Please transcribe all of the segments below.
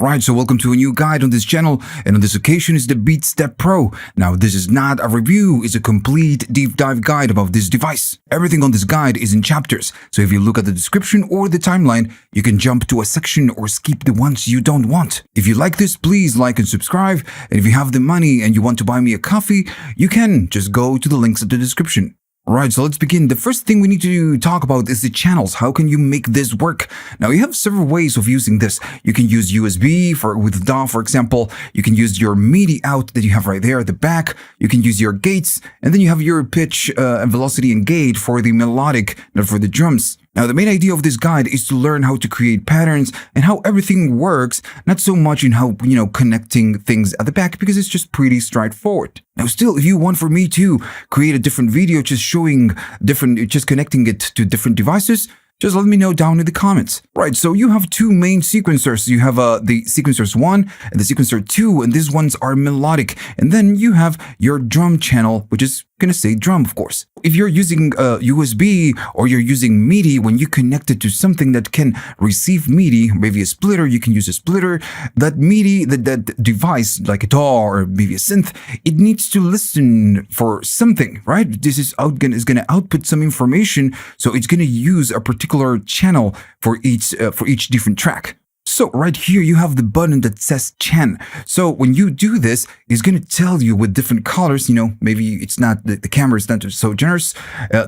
Right, so welcome to a new guide on this channel, and on this occasion is the BEATSTEP PRO. Now, this is not a review, it's a complete deep dive guide about this device. Everything on this guide is in chapters, so if you look at the description or the timeline, you can jump to a section or skip the ones you don't want. If you like this, please like and subscribe, and if you have the money and you want to buy me a coffee, you can just go to the links in the description. Right, so let's begin. The first thing we need to talk about is the channels. How can you make this work? Now, you have several ways of using this. You can use USB with DAW, for example. You can use your MIDI out that you have right there at the back. You can use your gates, and then you have your pitch and velocity and gate for the melodic, not for the drums. Now, the main idea of this guide is to learn how to create patterns and how everything works, not so much in how, connecting things at the back, because it's just pretty straightforward. Now, still, if you want for me to create a different video just just connecting it to different devices, just let me know down in the comments. Right, so you have two main sequencers. You have the sequencers 1 and the sequencer 2, and these ones are melodic. And then you have your drum channel, which is gonna say drum, of course. If you're using USB or you're using MIDI, when you connect it to something that can receive MIDI, maybe a splitter, you can use a splitter. That MIDI, that device, like a DAW or maybe a synth, it needs to listen for something, right? This is gonna output some information, so it's gonna use a particular channel for each different track. So right here, you have the button that says Chan. So when you do this, it's going to tell you with different colors, maybe it's not, the camera is not so generous.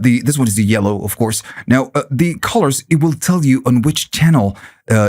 This one is the yellow, of course. Now, the colors, it will tell you on which channel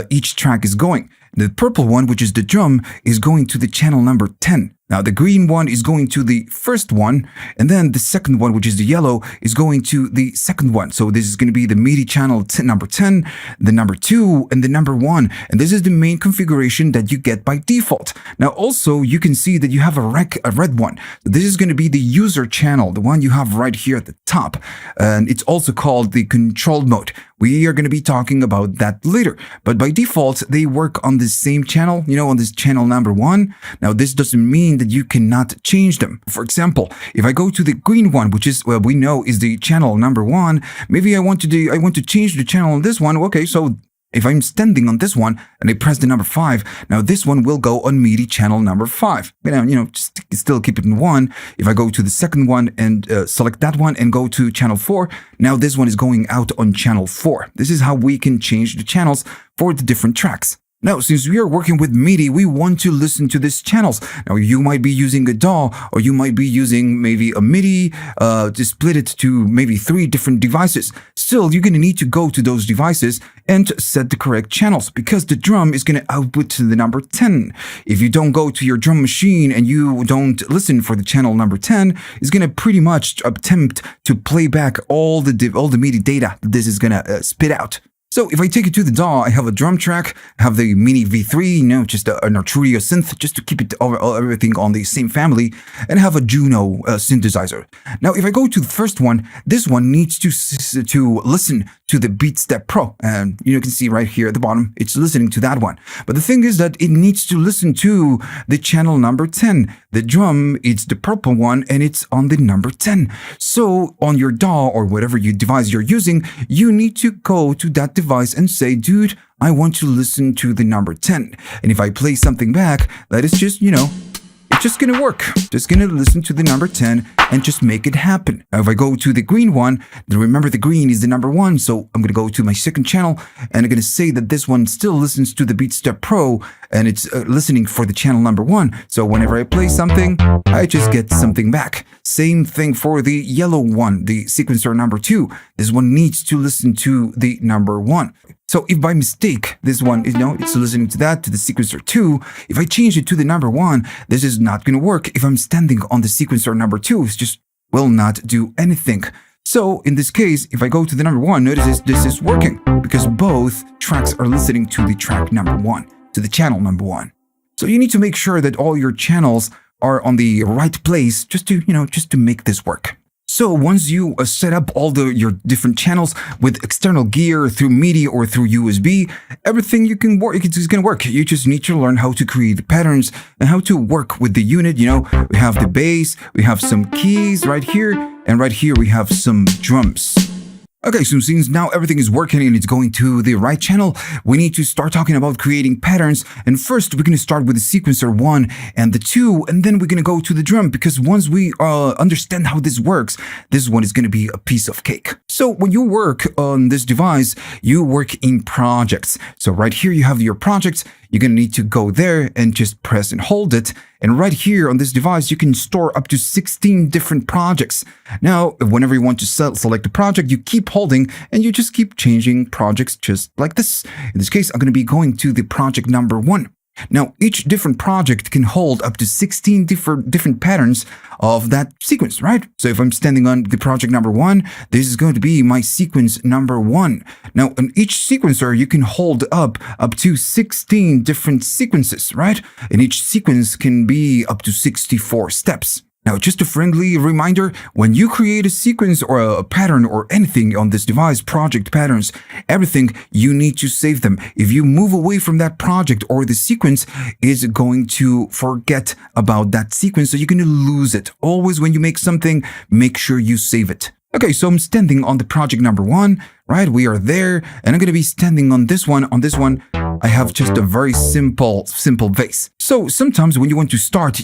each track is going. The purple one, which is the drum, is going to the channel number 10. Now, the green one is going to the first one, and then the second one, which is the yellow, is going to the second one. So this is going to be the MIDI channel number 10, the number 2, and the number 1. And this is the main configuration that you get by default. Now, also, you can see that you have a red one. This is going to be the user channel, the one you have right here at the top. And it's also called the control mode. We are going to be talking about that later. But by default, they work on the same channel, on this channel number 1. Now, this doesn't mean that you cannot change them. For example, if I go to the green one, which is, we know is the channel number 1, maybe I want to change the channel on this one. Okay, so if I'm standing on this one and I press the number 5, now this one will go on MIDI channel number 5. Just still keep it in 1. If I go to the second one and select that one and go to channel 4, now this one is going out on channel 4. This is how we can change the channels for the different tracks. Now, since we are working with MIDI, we want to listen to these channels. Now, you might be using a DAW, or you might be using maybe a MIDI to split it to maybe 3 different devices. Still, you're going to need to go to those devices and set the correct channels, because the drum is going to output to the number 10. If you don't go to your drum machine and you don't listen for the channel number 10, it's going to pretty much attempt to play back all the MIDI data that this is going to spit out. So if I take it to the DAW, I have a drum track, I have the Mini V3, just an Arturia synth, just to keep it everything on the same family, and I have a Juno synthesizer. Now, if I go to the first one, this one needs to listen to the BEATSTEP PRO, and you can see right here at the bottom, it's listening to that one. But the thing is that it needs to listen to the channel number 10. The drum, it's the purple one, and it's on the number 10. So on your DAW or whatever device you're using, you need to go to that device and say, dude, I want to listen to the number 10. And if I play something back, that is just, it's just gonna work. Just gonna listen to the number 10 and just make it happen. Now, if I go to the green one, then remember the green is the number 1, so I'm gonna go to my second channel and I'm gonna say that this one still listens to the BEATSTEP PRO and it's listening for the channel number 1. So whenever I play something, I just get something back. Same thing for the yellow one, the sequencer number 2. This one needs to listen to the number 1. So if by mistake, this one, it's listening to that, to the sequencer 2, if I change it to the number 1, this is not going to work. If I'm standing on the sequencer number 2, it just will not do anything. So in this case, if I go to the number 1, notice this is working, because both tracks are listening to the track number 1, to the channel number 1. So you need to make sure that all your channels are on the right place just to make this work. So once you set up all your different channels with external gear through MIDI or through USB, everything it's going to work. You just need to learn how to create the patterns and how to work with the unit. We have the bass, we have some keys right here, and right here we have some drums. Okay, so since now everything is working and it's going to the right channel, we need to start talking about creating patterns. And first, we're going to start with the sequencer 1 and the 2, and then we're going to go to the drum, because once we understand how this works, this one is going to be a piece of cake. So when you work on this device, you work in projects. So right here, you have your projects. You're going to need to go there and just press and hold it. And right here on this device, you can store up to 16 different projects. Now, whenever you want to select a project, you keep holding and you just keep changing projects just like this. In this case, I'm going to be going to the project number 1. Now, each different project can hold up to 16 different patterns of that sequence, right? So if I'm standing on the project number 1, this is going to be my sequence number 1. Now, in each sequencer, you can hold up to 16 different sequences, right? And each sequence can be up to 64 steps. Now, just a friendly reminder, when you create a sequence or a pattern or anything on this device, project patterns, everything, you need to save them. If you move away from that project or the sequence, is going to forget about that sequence, so you're going to lose it. Always when you make something, make sure you save it. Okay, so I'm standing on the project number 1, right? We are there, and I'm going to be standing on this one. On this one, I have just a very simple vase. So sometimes when you want to start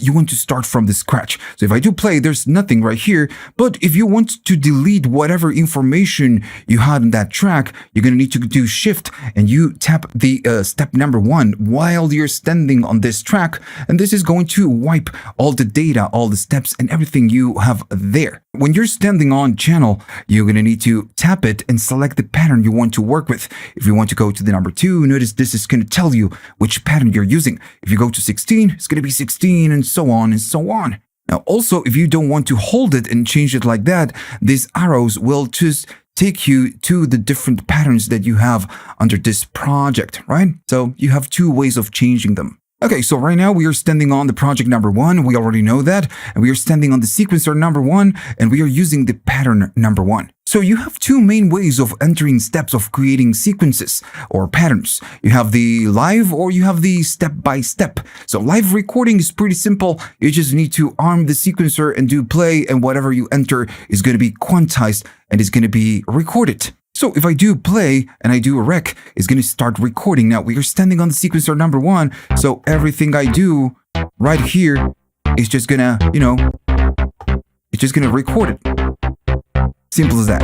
from the scratch. So if I do play, there's nothing right here. But if you want to delete whatever information you had in that track, you're going to need to do shift and you tap the step number 1 while you're standing on this track. And this is going to wipe all the data, all the steps and everything you have there. When you're standing on channel, you're going to need to tap it and select the pattern you want to work with. If you want to go to the number 2, notice this is going to tell you which pattern you're using. If you go to 16, it's going to be 16 and so on and so on. Now, also, if you don't want to hold it and change it like that, these arrows will just take you to the different patterns that you have under this project, right? So you have 2 ways of changing them. Okay, so right now we are standing on the project number 1. We already know that. And we are standing on the sequencer number 1, and we are using the pattern number 1. So you have 2 main ways of entering steps of creating sequences or patterns. You have the live or you have the step-by-step. So live recording is pretty simple. You just need to arm the sequencer and do play, and whatever you enter is going to be quantized and is going to be recorded. So if I do play and I do a rec, it's going to start recording. Now we are standing on the sequencer number 1. So everything I do right here is just going to, it's just going to record it. Simple as that.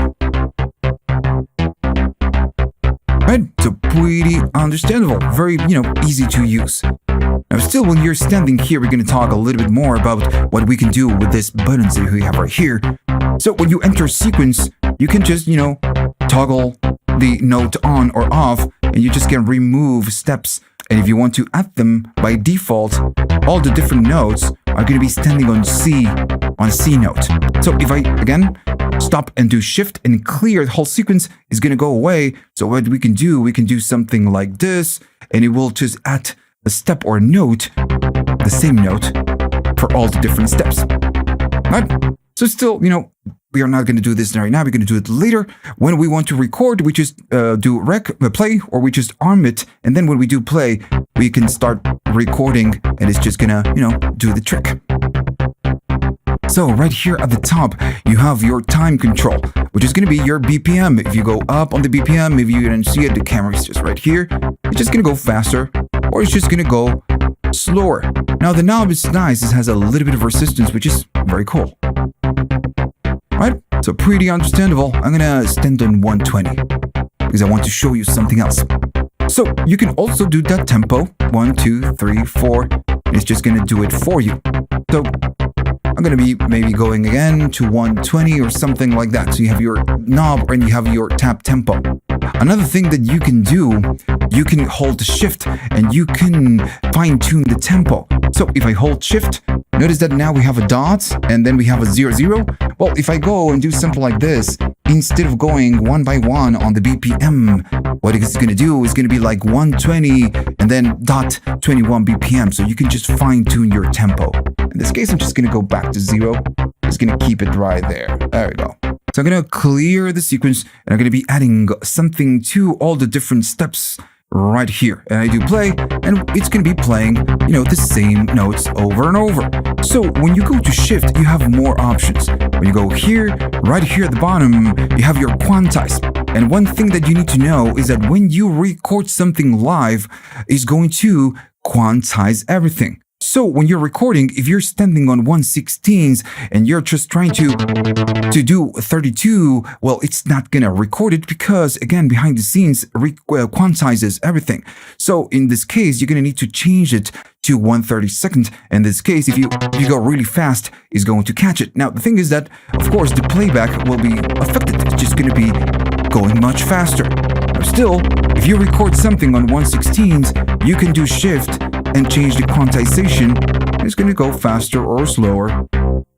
Right? So pretty understandable. Very, easy to use. Now still, when you're standing here, we're going to talk a little bit more about what we can do with this buttons that we have right here. So when you enter sequence, you can just, toggle the note on or off, and you just can remove steps. And if you want to add them by default, all the different notes are going to be standing on C note. So if I, again, stop and do shift and clear, the whole sequence is going to go away. So what we can do something like this, and it will just add a step or a note, the same note, for all the different steps. Right? So still, we are not going to do this right now. We're going to do it later. When we want to record, we just do play, or we just arm it. And then when we do play, we can start recording, and it's just going to, do the trick. So right here at the top, you have your time control, which is going to be your BPM. If you go up on the BPM, if you didn't see it, the camera is just right here. It's just going to go faster, or it's just going to go slower. Now the knob is nice. It has a little bit of resistance, which is very cool. Right? So pretty understandable. I'm going to stand on 120 because I want to show you something else. So you can also do that tempo, 1, 2, 3, 4. And it's just going to do it for you. So I'm going to be maybe going again to 120 or something like that. So you have your knob and you have your tap tempo. Another thing that you can do, you can hold shift and you can fine tune the tempo. So if I hold shift, notice that now we have a dot and then we have a 0, 0. Well, if I go and do something like this, instead of going 1 by 1 on the BPM, what it's going to do is going to be like 120 and then dot 21 BPM. So you can just fine tune your tempo. In this case, I'm just going to go back to 0. Just going to keep it right there. There we go. So I'm going to clear the sequence and I'm going to be adding something to all the different steps right here. And I do play and it's going to be playing, the same notes over and over. So when you go to shift, you have more options. When you go here, right here at the bottom, you have your quantize. And one thing that you need to know is that when you record something live, it's going to quantize everything. So when you're recording, if you're standing on 1/16 and you're just trying to do 32, well, it's not gonna record it because, again, behind the scenes quantizes everything. So in this case, you're gonna need to change it to 1/32. In this case, if you go really fast, it's going to catch it. Now, the thing is that, of course, the playback will be affected. It's just gonna be going much faster. Now, still, if you record something on 1/16, you can do shift and change the quantization. It's going to go faster or slower,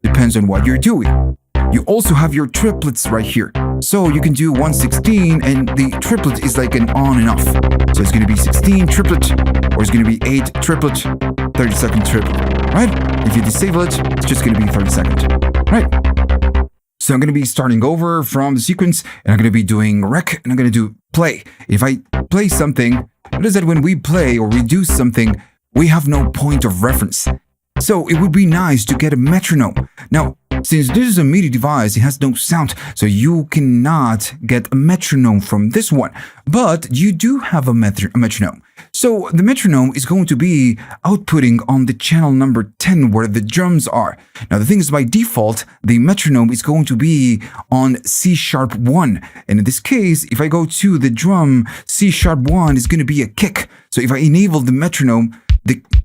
depends on what you're doing. You also have your triplets right here. So you can do 1/16 and the triplet is like an on and off. So it's going to be 16 triplet, or it's going to be 8 triplet, 30-second triplet, right? If you disable it, it's just going to be 30-second, right? So I'm going to be starting over from the sequence, and I'm going to be doing rec, and I'm going to do play. If I play something, notice that when we play or we do something, we have no point of reference. So it would be nice to get a metronome. Now, since this is a MIDI device, it has no sound, so you cannot get a metronome from this one. But you do have a metronome. So the metronome is going to be outputting on the channel number 10 where the drums are. Now the thing is, by default, the metronome is going to be on C#1. And in this case, if I go to the drum, C#1 is going to be a kick. So if I enable the metronome,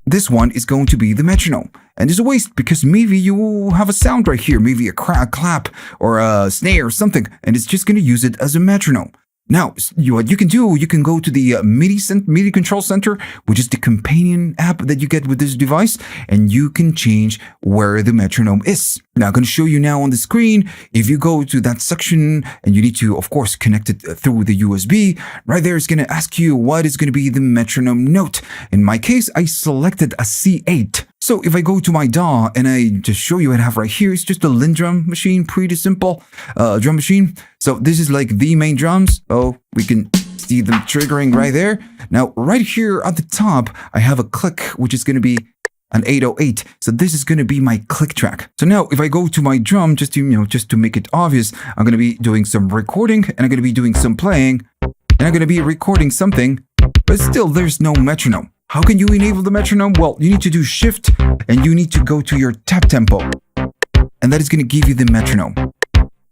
this one is going to be the metronome. And it's a waste because maybe you have a sound right here, maybe a clap or a snare or something, and it's just going to use it as a metronome. Now, what you can do, you can go to the MIDI Control Center, which is the companion app that you get with this device, and you can change where the metronome is. Now, I'm going to show you now on the screen. If you go to that section and you need to, of course, connect it through the USB, right there it's going to ask you what is going to be the metronome note. In my case, I selected a C8. So if I go to my DAW and I just show you what I have right here, it's just a Lindrum machine, pretty simple drum machine. So this is like the main drums. Oh, we can see them triggering right there. Now, right here at the top, I have a click, which is going to be an 808. So this is going to be my click track. So now if I go to my drum, just to make it obvious, I'm going to be doing some recording and I'm going to be doing some playing and I'm going to be recording something, but still there's no metronome. How can you enable the metronome? Well, you need to do shift and you need to go to your tap tempo. And that is going to give you the metronome.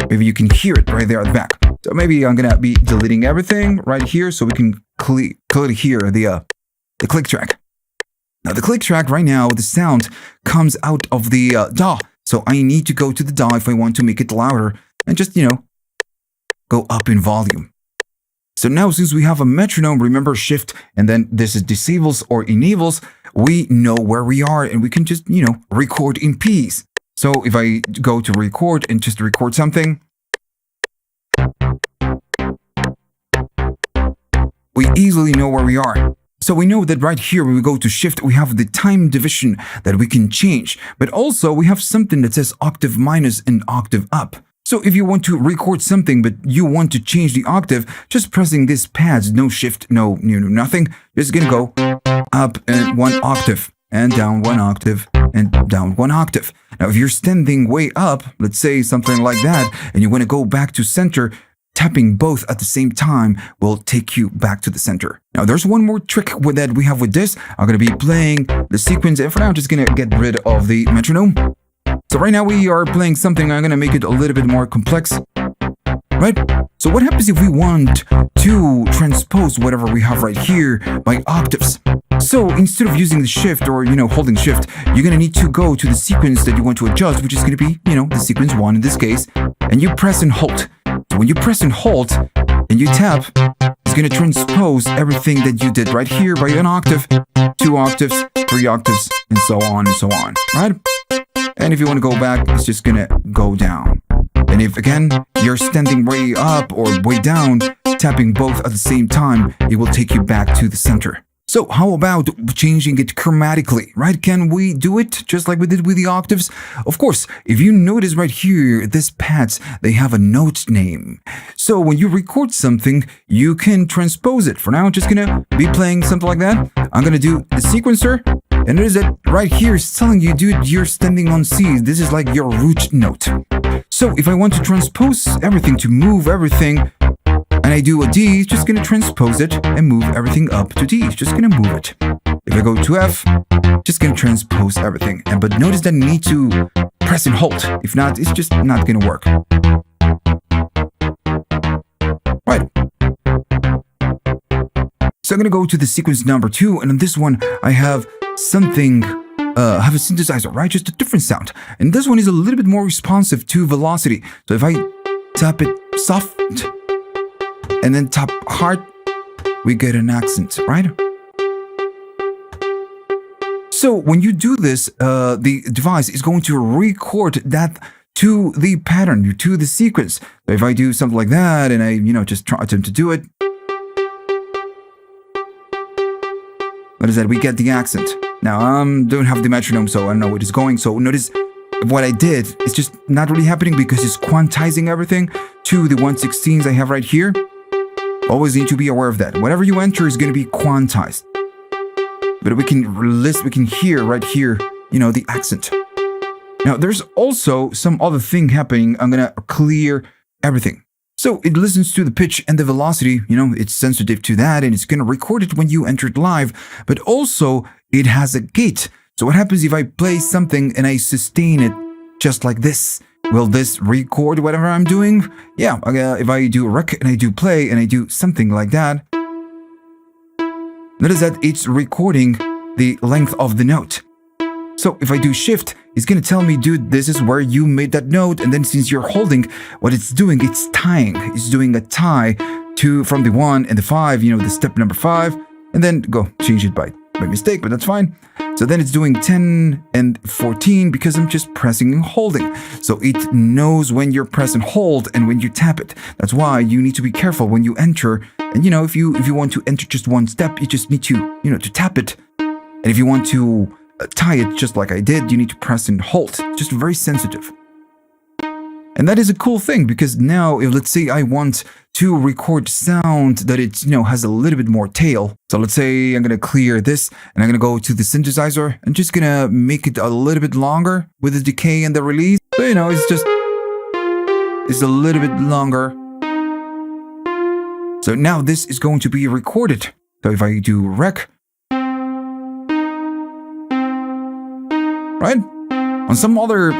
Maybe you can hear it right there at the back. So maybe I'm going to be deleting everything right here so we can clearly hear the click track. Now the click track right now, the sound comes out of the DAW. So I need to go to the DAW if I want to make it louder and just, go up in volume. So now, since we have a metronome, remember shift, and then this is disables or enables, we know where we are and we can just, record in peace. So if I go to record and just record something, we easily know where we are. So we know that right here, when we go to shift, we have the time division that we can change. But also we have something that says octave minus and octave up. So if you want to record something, but you want to change the octave, just pressing these pads, no shift, no, nothing, just gonna go up and 1 octave and down 1 octave and down 1 octave. Now, if you're standing way up, let's say something like that, and you want to go back to center, tapping both at the same time will take you back to the center. Now, there's one more trick that we have with this. I'm going to be playing the sequence, and for now, I'm just going to get rid of the metronome. So right now we are playing something. I'm going to make it a little bit more complex, right? So what happens if we want to transpose whatever we have right here by octaves? So instead of using the shift or, holding shift, you're going to need to go to the sequence that you want to adjust, which is going to be, the sequence 1 in this case, and you press and hold. So when you press and hold and you tap, it's going to transpose everything that you did right here by an octave, 2 octaves, 3 octaves, and so on, right? And if you want to go back, it's just going to go down. And if, again, you're standing way up or way down, tapping both at the same time, it will take you back to the center. So how about changing it chromatically, right? Can we do it just like we did with the octaves? Of course, if you notice right here, these pads, they have a note name. So when you record something, you can transpose it. For now, I'm just going to be playing something like that. I'm going to do the sequencer. And notice that right here is telling you, dude, you're standing on C. This is like your root note. So if I want to transpose everything, to move everything, and I do a D, it's just gonna transpose it and move everything up to D. It's just gonna move it. If I go to F, just gonna transpose everything. But notice that I need to press and hold. If not, it's just not gonna work. Right. So I'm gonna go to the sequence number 2, and on this one I have something, have a synthesizer, right? Just a different sound. And this one is a little bit more responsive to velocity. So if I tap it soft and then tap hard, we get an accent, right? So when you do this, the device is going to record that to the pattern, to the sequence. So if I do something like that and I, just attempt to do it, what is that? We get the accent. Now, don't have the metronome, so I don't know what is going. So notice what I did is just not really happening because it's quantizing everything to the 1/16 I have right here. Always need to be aware of that. Whatever you enter is going to be quantized. But we can hear right here, the accent. Now, there's also some other thing happening. I'm going to clear everything. So it listens to the pitch and the velocity, it's sensitive to that, and it's going to record it when you enter it live. But also, it has a gate. So what happens if I play something and I sustain it just like this? Will this record whatever I'm doing? Yeah, if I do rec and I do play and I do something like that, notice that it's recording the length of the note. So if I do shift, it's going to tell me, dude, this is where you made that note. And then since you're holding, what it's doing, it's tying. It's doing a tie from the 1 and the 5, the step number 5, and then go change it by mistake, but that's fine. So then it's doing 10 and 14 because I'm just pressing and holding. So it knows when you're press and hold and when you tap it. That's why you need to be careful when you enter. And if you want to enter just one step, you just need to, to tap it. And if you want to tie it just like I did, you need to press and hold. It's just very sensitive. And that is a cool thing because now, if let's say I want to record sound that it, has a little bit more tail. So let's say I'm going to clear this and I'm going to go to the synthesizer and just going to make it a little bit longer with the decay and the release. So, it's a little bit longer. So now this is going to be recorded. So if I do rec, right? On some other,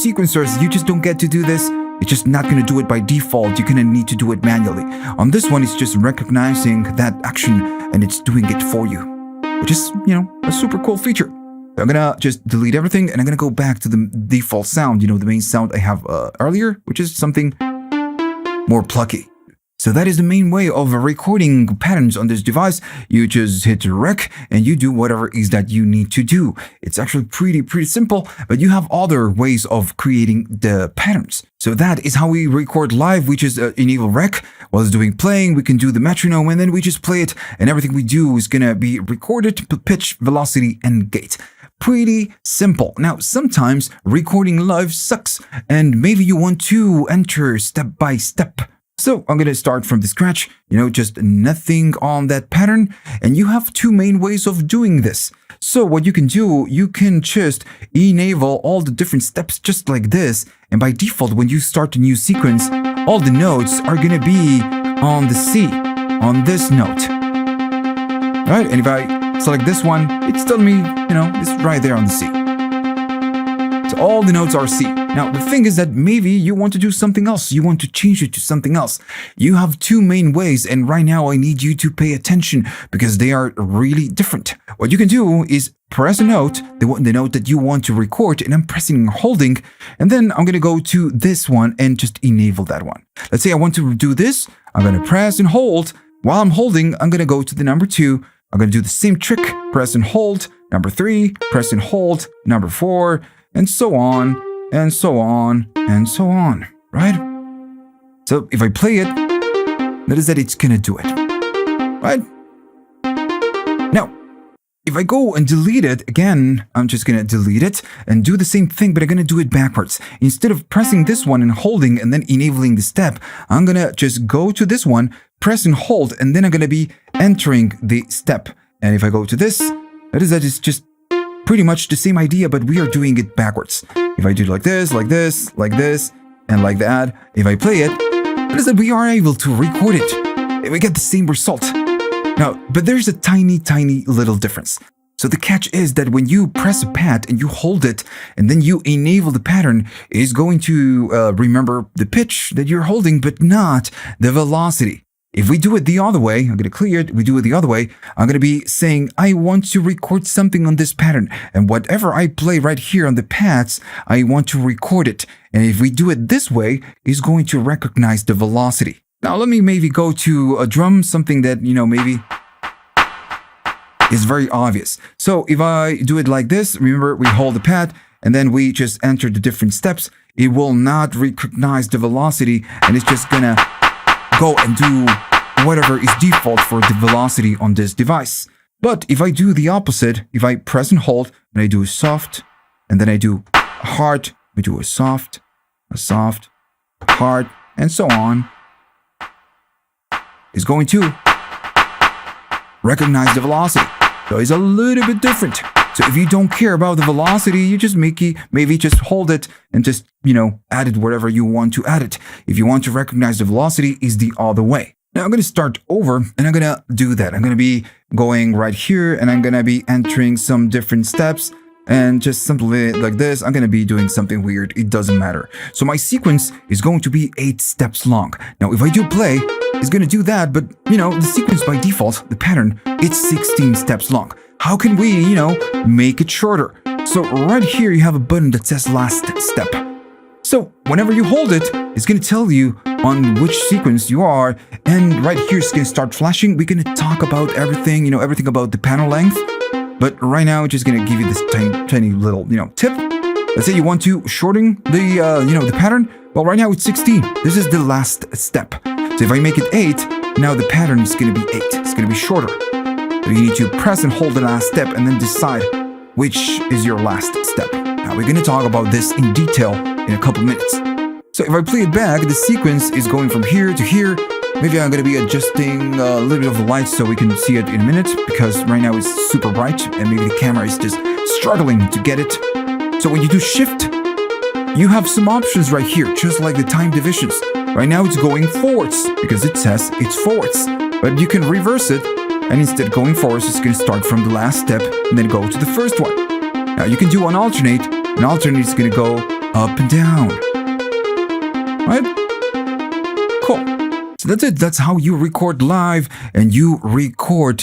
sequencers, you just don't get to do this. It's just not going to do it by default. You're going to need to do it manually. On this one, it's just recognizing that action and it's doing it for you, which is, a super cool feature. So I'm going to just delete everything and I'm going to go back to the default sound, the main sound I have earlier, which is something more plucky. So that is the main way of recording patterns on this device. You just hit rec and you do whatever is that you need to do. It's actually pretty simple, but you have other ways of creating the patterns. So that is how we record live. We just enable rec while it's doing playing. We can do the metronome and then we just play it, and everything we do is gonna be recorded to pitch, velocity, and gate. Pretty simple. Now, sometimes recording live sucks and maybe you want to enter step by step. So I'm going to start from the scratch, just nothing on that pattern. And you have two main ways of doing this. So what you can do, you can just enable all the different steps just like this. And by default, when you start a new sequence, all the notes are going to be on the C, on this note. Right? And if I select this one, it's telling me, it's right there on the C. So all the notes are C. Now, the thing is that maybe you want to do something else. You want to change it to something else. You have two main ways, and right now I need you to pay attention because they are really different. What you can do is press a note, the note that you want to record, and I'm pressing and holding, and then I'm going to go to this one and just enable that one. Let's say I want to do this. I'm going to press and hold. While I'm holding, I'm going to go to the number 2. I'm going to do the same trick, press and hold. Number 3, press and hold. Number 4, and so on, and so on, and so on, right? So if I play it, notice that it's gonna do it, right? Now, if I go and delete it, again, I'm just gonna delete it and do the same thing, but I'm gonna do it backwards. Instead of pressing this one and holding and then enabling the step, I'm gonna just go to this one, press and hold, and then I'm gonna be entering the step. And if I go to this, notice that it's just pretty much the same idea, but we are doing it backwards. If I do like this, like this, like this, and like that, if I play it, notice that we are able to record it and we get the same result. Now, but there's a tiny little difference. So the catch is that when you press a pad and you hold it and then you enable the pattern, it's going to remember the pitch that you're holding, but not the velocity. If we do it the other way, I'm going to clear it, we do it the other way, I'm going to be saying, I want to record something on this pattern. And whatever I play right here on the pads, I want to record it. And if we do it this way, it's going to recognize the velocity. Now, let me maybe go to a drum, something that, maybe is very obvious. So if I do it like this, remember we hold the pad and then we just enter the different steps. It will not recognize the velocity and it's just gonna go and do whatever is default for the velocity on this device. But if I do the opposite, if I press and hold and I do a soft and then I do a hard, we do a soft, hard, and so on, it's going to recognize the velocity. So it's a little bit different. So if you don't care about the velocity, you just maybe just hold it and just, add it wherever you want to add it. If you want to recognize the velocity, is the other way. Now I'm going to start over and I'm going to do that. I'm going to be going right here and I'm going to be entering some different steps. And just simply like this, I'm going to be doing something weird. It doesn't matter. So my sequence is going to be 8 steps long. Now, if I do play, it's going to do that. But, the sequence by default, the pattern, it's 16 steps long. How can we, make it shorter? So right here, you have a button that says last step. So whenever you hold it, it's going to tell you on which sequence you are. And right here, it's going to start flashing. We're going to talk about everything, everything about the panel length. But right now, it's just going to give you this tiny little, tip. Let's say you want to shorten the, the pattern. Well, right now it's 16. This is the last step. So if I make it 8, now the pattern is going to be 8. It's going to be shorter. So you need to press and hold the last step and then decide which is your last step. Now we're going to talk about this in detail in a couple minutes. So if I play it back, the sequence is going from here to here. Maybe I'm going to be adjusting a little bit of the light so we can see it in a minute, because right now it's super bright and maybe the camera is just struggling to get it. So when you do shift, you have some options right here, just like the time divisions. Right now it's going forwards because it says it's forwards, but you can reverse it and instead of going forwards, it's going to start from the last step and then go to the first one. Now you can do an alternate. An alternate is going to go up and down. Right? Cool. So that's it. That's how you record live and you record,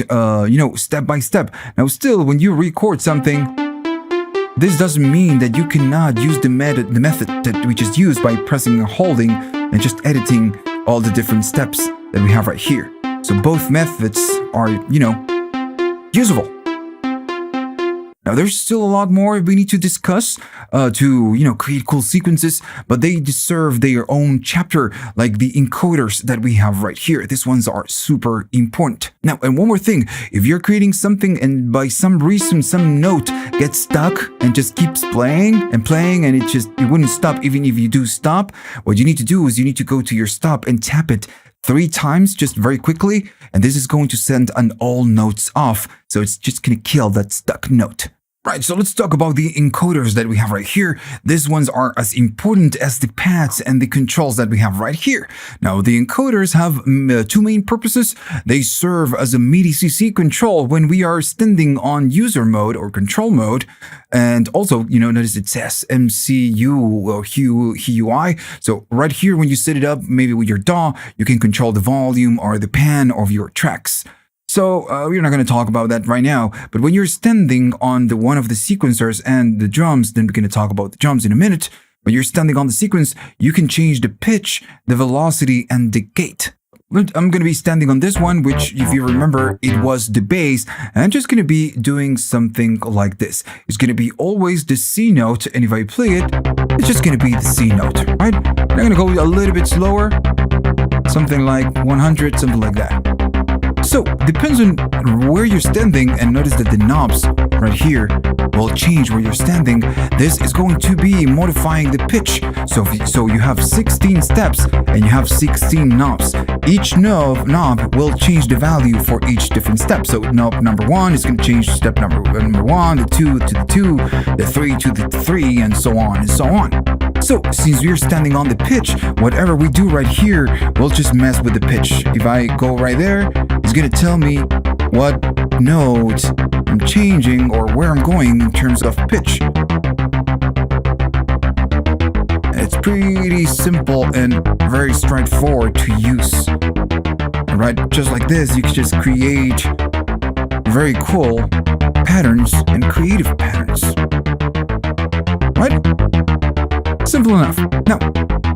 step by step. Now, still, when you record something, this doesn't mean that you cannot use the method that we just used by pressing and holding and just editing all the different steps that we have right here. So both methods are, usable. Now, there's still a lot more we need to discuss to, create cool sequences, but they deserve their own chapter, like the encoders that we have right here. These ones are super important. Now, and one more thing, if you're creating something and by some reason, some note gets stuck and just keeps playing and it wouldn't stop even if you do stop, what you need to do is you need to go to your stop and tap it 3 times just very quickly, and this is going to send an all notes off, so it's just going to kill that stuck note. Right, so let's talk about the encoders that we have right here. These ones are as important as the pads and the controls that we have right here. Now, the encoders have 2 main purposes. They serve as a MIDI CC control when we are standing on user mode or control mode. And also, notice it says MCU or HUI. So right here, when you set it up, maybe with your DAW, you can control the volume or the pan of your tracks. So we're not going to talk about that right now, but when you're standing on one of the sequencers and the drums, then we're going to talk about the drums in a minute. When you're standing on the sequence, you can change the pitch, the velocity, and the gate. I'm going to be standing on this one, which, if you remember, it was the bass. And I'm just going to be doing something like this. It's going to be always the C note, and if I play it, it's just going to be the C note, right? I'm going to go a little bit slower, something like 100, something like that. So, depends on where you're standing, and notice that the knobs right here will change where you're standing. This is going to be modifying the pitch. So you have 16 steps and you have 16 knobs. Each knob will change the value for each different step. So knob number 1 is going to change step number 1, the 2 to the 2, the 3 to the 3, and so on and so on. So since we're standing on the pitch, whatever we do right here, we'll just mess with the pitch. If I go right there, it's gonna tell me what note I'm changing or where I'm going in terms of pitch. It's pretty simple and very straightforward to use. Right, just like this, you can just create very cool patterns and creative patterns. Right? Simple enough. Now,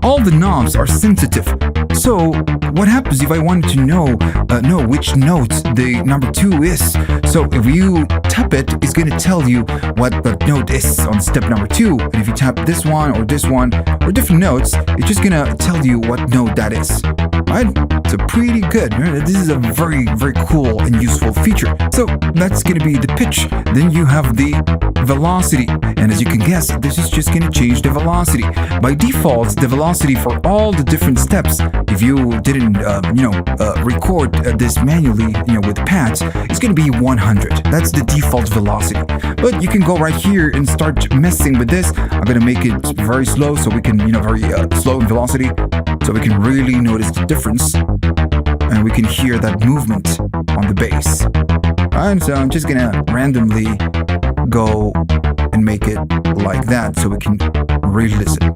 all the knobs are sensitive. So what happens if I wanted to know which note the number 2 is? So if you tap it, it's going to tell you what the note is on step number 2. And if you tap this one or different notes, it's just going to tell you what note that is. Right? So pretty good. Right? This is a very, very cool and useful feature. So that's going to be the pitch. Then you have the velocity. And as you can guess, this is just going to change the velocity. By default, the velocity for all the different steps, if you didn't, record this manually, with pads, it's going to be 100. That's the default velocity. But you can go right here and start messing with this. I'm going to make it very slow so we can, very slow in velocity, so we can really notice the difference and we can hear that movement on the bass. And so I'm just going to randomly go and make it like that so we can really listen.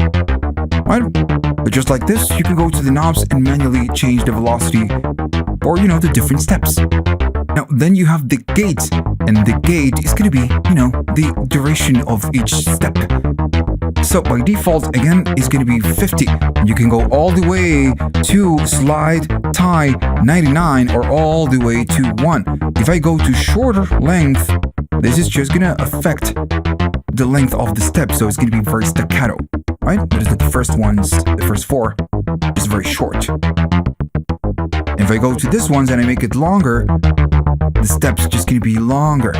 Right? But just like this, you can go to the knobs and manually change the velocity or, the different steps. Now, then you have the gate, and the gate is going to be, the duration of each step. So by default, again, it's going to be 50. You can go all the way to slide, tie, 99, or all the way to 1. If I go to shorter length, this is just going to affect the length of the step, so it's going to be very staccato, right? Notice that the first 4 is very short. If I go to this ones and I make it longer, the step's just going to be longer.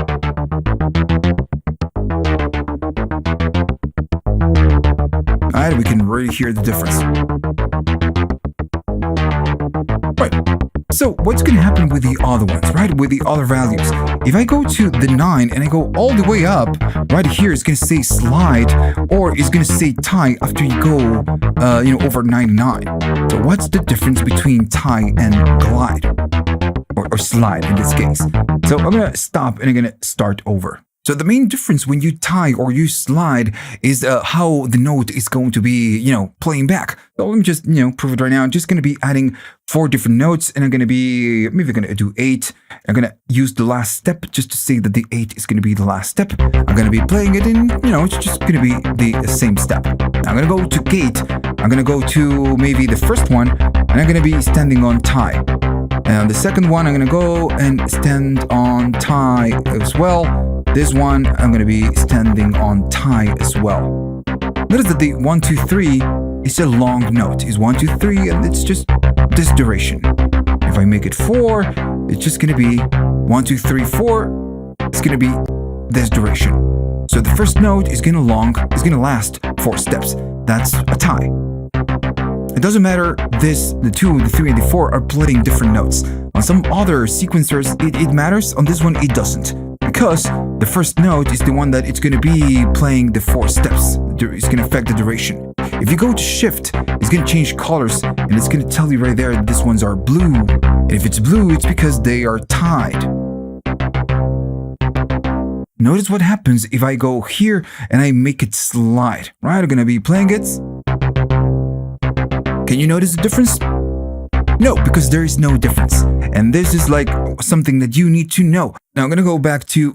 Alright, we can really hear the difference. Right. So what's going to happen with the other ones, right? With the other values. If I go to the 9 and I go all the way up, right here it's going to say slide or it's going to say tie after you go, over 99. So what's the difference between tie and glide? Or slide in this case. So I'm going to stop and I'm going to start over. So the main difference when you tie or you slide is how the note is going to be, playing back. So let me just, prove it right now. I'm just going to be adding 4 different notes and I'm going to be, maybe going to do 8. I'm going to use the last step just to say that the 8 is going to be the last step. I'm going to be playing it in, it's just going to be the same step. I'm going to go to gate. I'm going to go to maybe the first one and I'm going to be standing on tie. And the second one, I'm going to go and stand on tie as well. This one, I'm going to be standing on tie as well. Notice that the 1, 2, 3 is a long note. It's 1, 2, 3, and it's just this duration. If I make it 4, it's just going to be 1, 2, 3, 4. It's going to be this duration. So the first note is going to last 4 steps. That's a tie. It doesn't matter the 2, the 3, and the 4 are playing different notes. On some other sequencers, it matters. On this one, it doesn't. Because the first note is the one that it's going to be playing the 4 steps. It's going to affect the duration. If you go to shift, it's going to change colors and it's going to tell you right there that these ones are blue. And if it's blue, it's because they are tied. Notice what happens if I go here and I make it slide. Right, I'm going to be playing it. Can you notice the difference? No, because there is no difference. And this is like something that you need to know. Now I'm going to go back to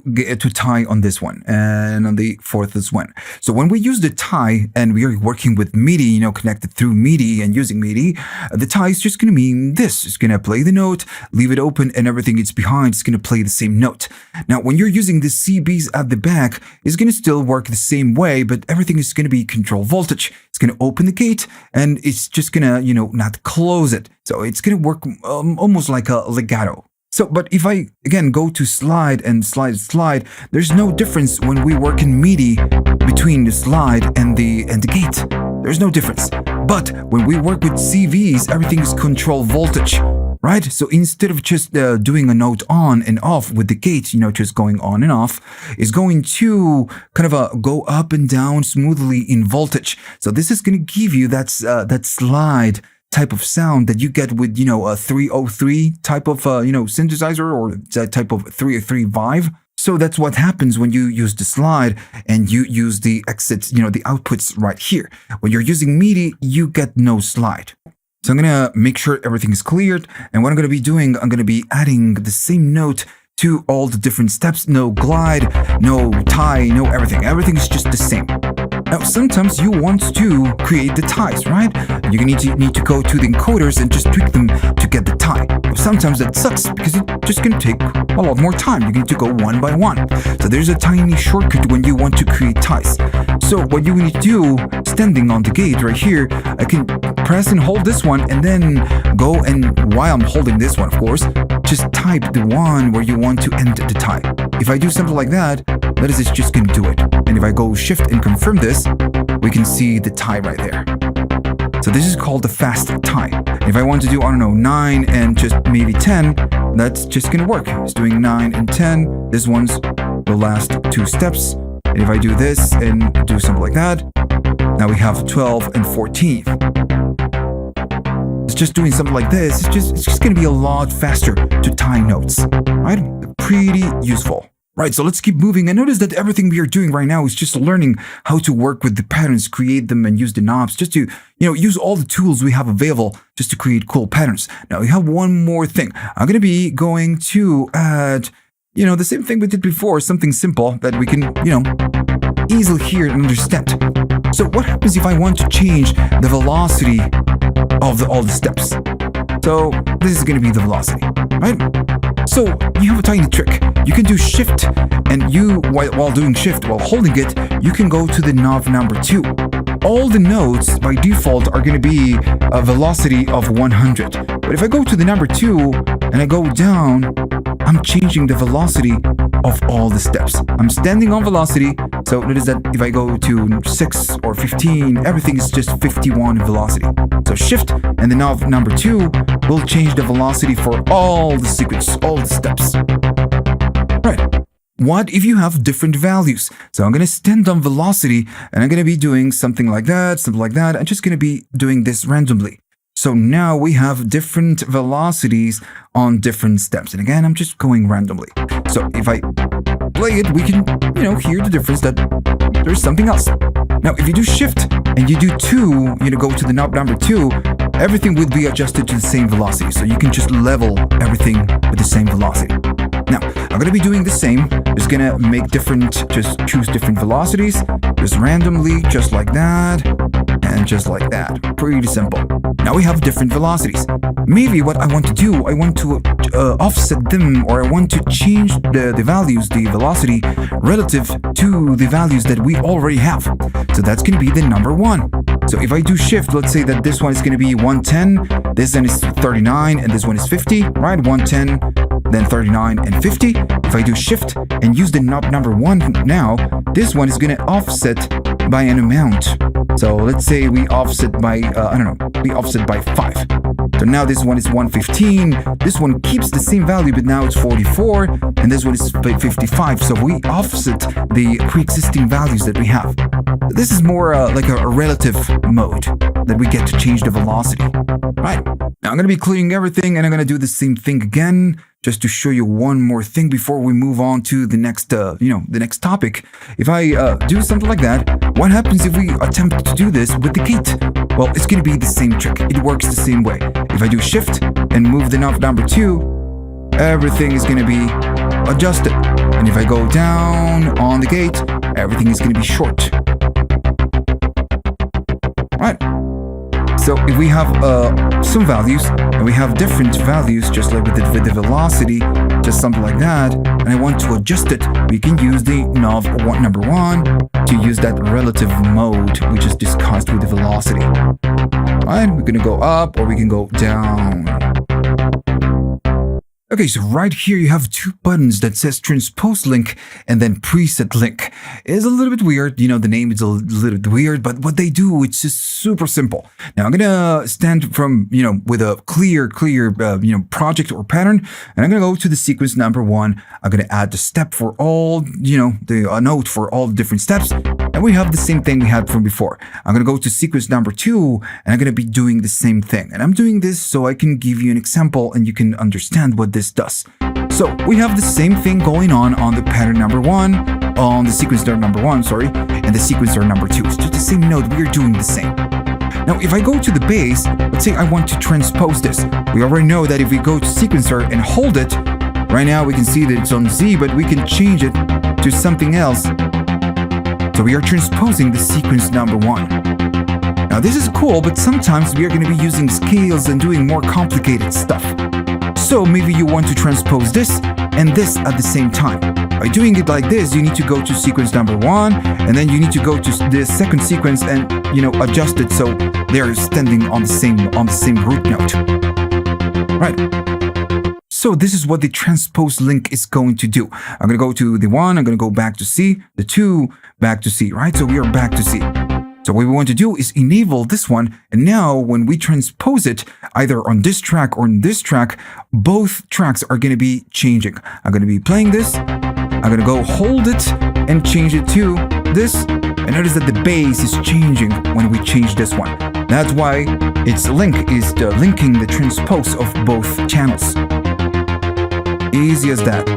tie on this one and on the 4th one. So when we use the tie and we are working with MIDI, connected through MIDI and using MIDI, the tie is just going to mean this. It's going to play the note, leave it open, and everything it's behind is going to play the same note. Now, when you're using the CBs at the back, it's going to still work the same way, but everything is going to be control voltage. It's going to open the gate and it's just going to, not close it. So it's going to work almost like a legato. So, but if I, again, go to slide and slide, there's no difference when we work in MIDI between the slide and the gate. There's no difference. But when we work with CVs, everything is control voltage. right? So instead of just doing a note on and off with the gate, just going on and off, is going to kind of go up and down smoothly in voltage. So this is going to give you that slide type of sound that you get with, a 303 type of, synthesizer, or that type of 303 vibe. So that's what happens when you use the slide and you use the exits, the outputs right here. When you're using MIDI, you get no slide. So I'm going to make sure everything is cleared. And what I'm going to be doing, I'm going to be adding the same note to all the different steps. No glide, no tie, no everything. Everything is just the same. Now, sometimes you want to create the ties, right? You need to go to the encoders and just tweak them to get the tie. Sometimes that sucks because it's just going to take a lot more time. You need to go one by one. So there's a tiny shortcut when you want to create ties. So what you need to do, standing on the gate right here, I can press and hold this one and then go, and while I'm holding this one, of course, just type the one where you want to end the tie. If I do something like that, that is just going to do it. And if I go shift and confirm this, we can see the tie right there. So this is called the fast tie. If I want to do, 9 and just maybe 10, that's just going to work. It's doing 9 and 10. This one's the last 2 steps. And if I do this and do something like that, now we have 12 and 14. It's just doing something like this. It's just going to be a lot faster to tie notes, right? Pretty useful. Right, so let's keep moving. And notice that everything we are doing right now is just learning how to work with the patterns, create them, and use the knobs, just to, use all the tools we have available just to create cool patterns. Now, we have one more thing. I'm going to be going to add, the same thing we did before, something simple that we can, easily hear and understand. So what happens if I want to change the velocity of all the steps? So this is going to be the velocity, right? So you have a tiny trick. You can do shift, and while doing shift, while holding it, you can go to the knob number 2. All the notes by default are going to be a velocity of 100. But if I go to the number 2 and I go down, I'm changing the velocity of all the steps. I'm standing on velocity. So notice that if I go to 6 or 15, everything is just 51 velocity. So shift and the knob number 2 will change the velocity for all the sequence, all the steps. Right. What if you have different values? So I'm going to stand on velocity and I'm going to be doing something like that, I'm just going to be doing this randomly. So now we have different velocities on different steps. And again, I'm just going randomly. So if I play it, we can, hear the difference that there's something else. Now, if you do shift and you do 2, go to the knob number 2, everything will be adjusted to the same velocity. So you can just level everything with the same velocity. Now, I'm going to be doing the same. Just going to make just choose different velocities, just randomly, just like that, and just like that. Pretty simple. Now we have different velocities. Maybe what I want to do, I want to offset them, or I want to change the values, the velocity, relative to the values that we already have. So that's going to be the number 1. So if I do shift, let's say that this one is going to be 110, this one is 39, and this one is 50, right? 110, then 39 and 50. If I do shift and use the knob number 1 now, this one is going to offset by an amount. So let's say we offset by, we offset by 5. So now this one is 115. This one keeps the same value, but now it's 44. And this one is 55. So we offset the pre-existing values that we have. This is more like a relative mode that we get to change the velocity. Right. Now I'm going to be clearing everything, and I'm going to do the same thing again, just to show you one more thing before we move on to the next, the next topic. If I do something like that, what happens if we attempt to do this with the gate? Well, it's going to be the same trick. It works the same way. If I do shift and move the knob number 2, everything is going to be adjusted. And if I go down on the gate, everything is going to be short. Right. So if we have some values, and we have different values, just like with the velocity, just something like that, and I want to adjust it, we can use the knob number 1 to use that relative mode we just discussed with the velocity. Right? We're going to go up, or we can go down. Okay, so right here you have two buttons that says transpose link and then preset link. It's a little bit weird, you know, the name is a little bit weird, but what they do, it's just super simple. Now I'm gonna stand from, you know, with a clear, project or pattern, and I'm gonna go to the sequence number 1. I'm gonna add the step for all, you know, the note for all the different steps, and we have the same thing we had from before. I'm gonna go to sequence number 2, and I'm gonna be doing the same thing. And I'm doing this so I can give you an example and you can understand what this does. So we have the same thing going on the pattern number 1, on the sequencer number 1, sorry, and the sequencer number 2. It's just the same note, we are doing the same. Now, if I go to the base, let's say I want to transpose this. We already know that if we go to sequencer and hold it, right now we can see that it's on Z, but we can change it to something else. So we are transposing the sequence number 1. Now this is cool, but sometimes we are going to be using scales and doing more complicated stuff. So maybe you want to transpose this and this at the same time. By doing it like this, you need to go to sequence number 1, and then you need to go to the second sequence and, you know, adjust it so they're standing on the same root note. Right. So this is what the transpose link is going to do. I'm going to go to the 1, I'm going to go back to C, the 2, back to C, right? So we are back to C. So what we want to do is enable this one, and now when we transpose it, either on this track or on this track, both tracks are going to be changing. I'm going to be playing this, I'm going to go hold it and change it to this, and notice that the bass is changing when we change this one. That's why its link is linking the transpose of both channels. Easy as that.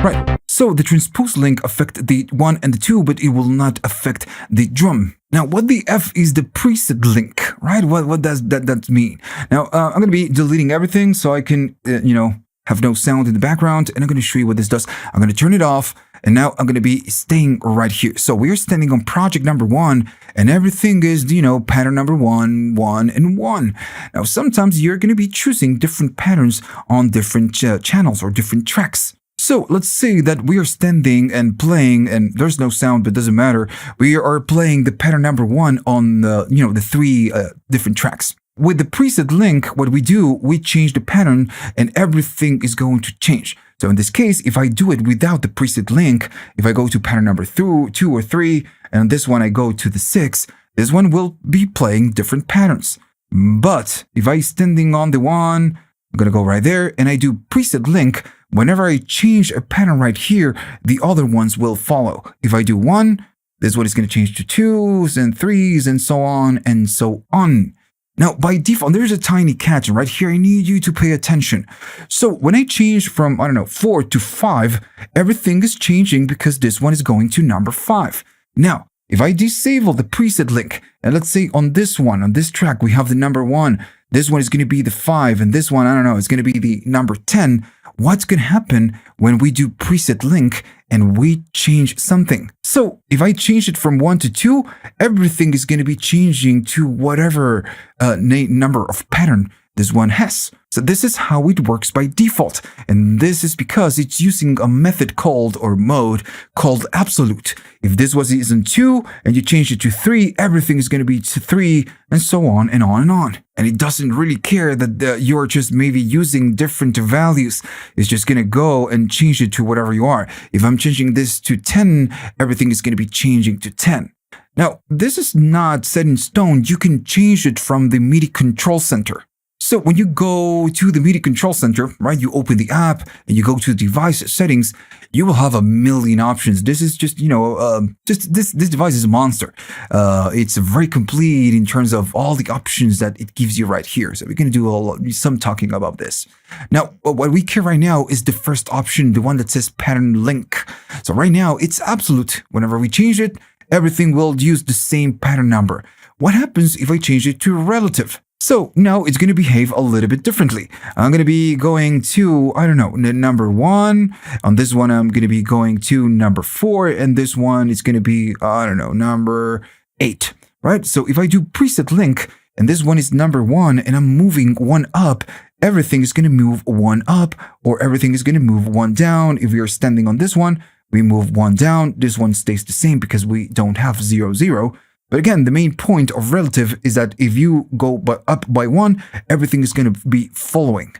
Right. So the transpose link affect the 1 and the 2, but it will not affect the drum. Now, what the F is the preset link, right? What does that mean? Now, I'm going to be deleting everything so I can, have no sound in the background, and I'm going to show you what this does. I'm going to turn it off, and now I'm going to be staying right here. So we're standing on project number 1, and everything is, pattern number 1, 1, and 1. Now, sometimes you're going to be choosing different patterns on different channels or different tracks. So let's say that we are standing and playing, and there's no sound, but it doesn't matter. We are playing the pattern number 1 on the 3 different tracks. With the preset link, what we do, we change the pattern and everything is going to change. So in this case, if I do it without the preset link, if I go to pattern number 2 or 3, and this one I go to the 6, this one will be playing different patterns. But if I standing on the 1, I'm going to go right there and I do preset link. Whenever I change a pattern right here, the other ones will follow. If I do 1, this one is going to change to 2s and 3s and so on and so on. Now, by default, there's a tiny catch, and right here, I need you to pay attention. So when I change from, 4 to 5, everything is changing because this one is going to number 5. Now, if I disable the preset link, and let's say on this one, on this track, we have the number 1, this one is going to be the 5, and this one, it's going to be the number 10. What's going to happen when we do preset link and we change something? So if I change it from 1 to 2, everything is going to be changing to whatever number of pattern this one has. So this is how it works by default. And this is because it's using a method called, or mode called absolute. If this was season 2 and you change it to 3, everything is going to be to 3 and so on and on and on. And it doesn't really care that you're just maybe using different values. It's just going to go and change it to whatever you are. If I'm changing this to 10, everything is going to be changing to 10. Now, this is not set in stone. You can change it from the MIDI control center. So when you go to the MIDI control center, right, you open the app and you go to device settings, you will have a million options. This is just, this device is a monster. It's very complete in terms of all the options that it gives you right here. So we're going to do some talking about this. Now, what we care right now is the first option, the one that says pattern link. So right now it's absolute. Whenever we change it, everything will use the same pattern number. What happens if I change it to relative? So now it's going to behave a little bit differently. I'm going to be going to, number 1. On this one, I'm going to be going to number 4. And this one is going to be, number 8, right? So if I do preset link, and this one is number 1, and I'm moving 1 up, everything is going to move 1 up, or everything is going to move 1 down. If we are standing on this one, we move 1 down. This one stays the same because we don't have 0, 0. But again, the main point of relative is that if you go up by 1, everything is going to be following.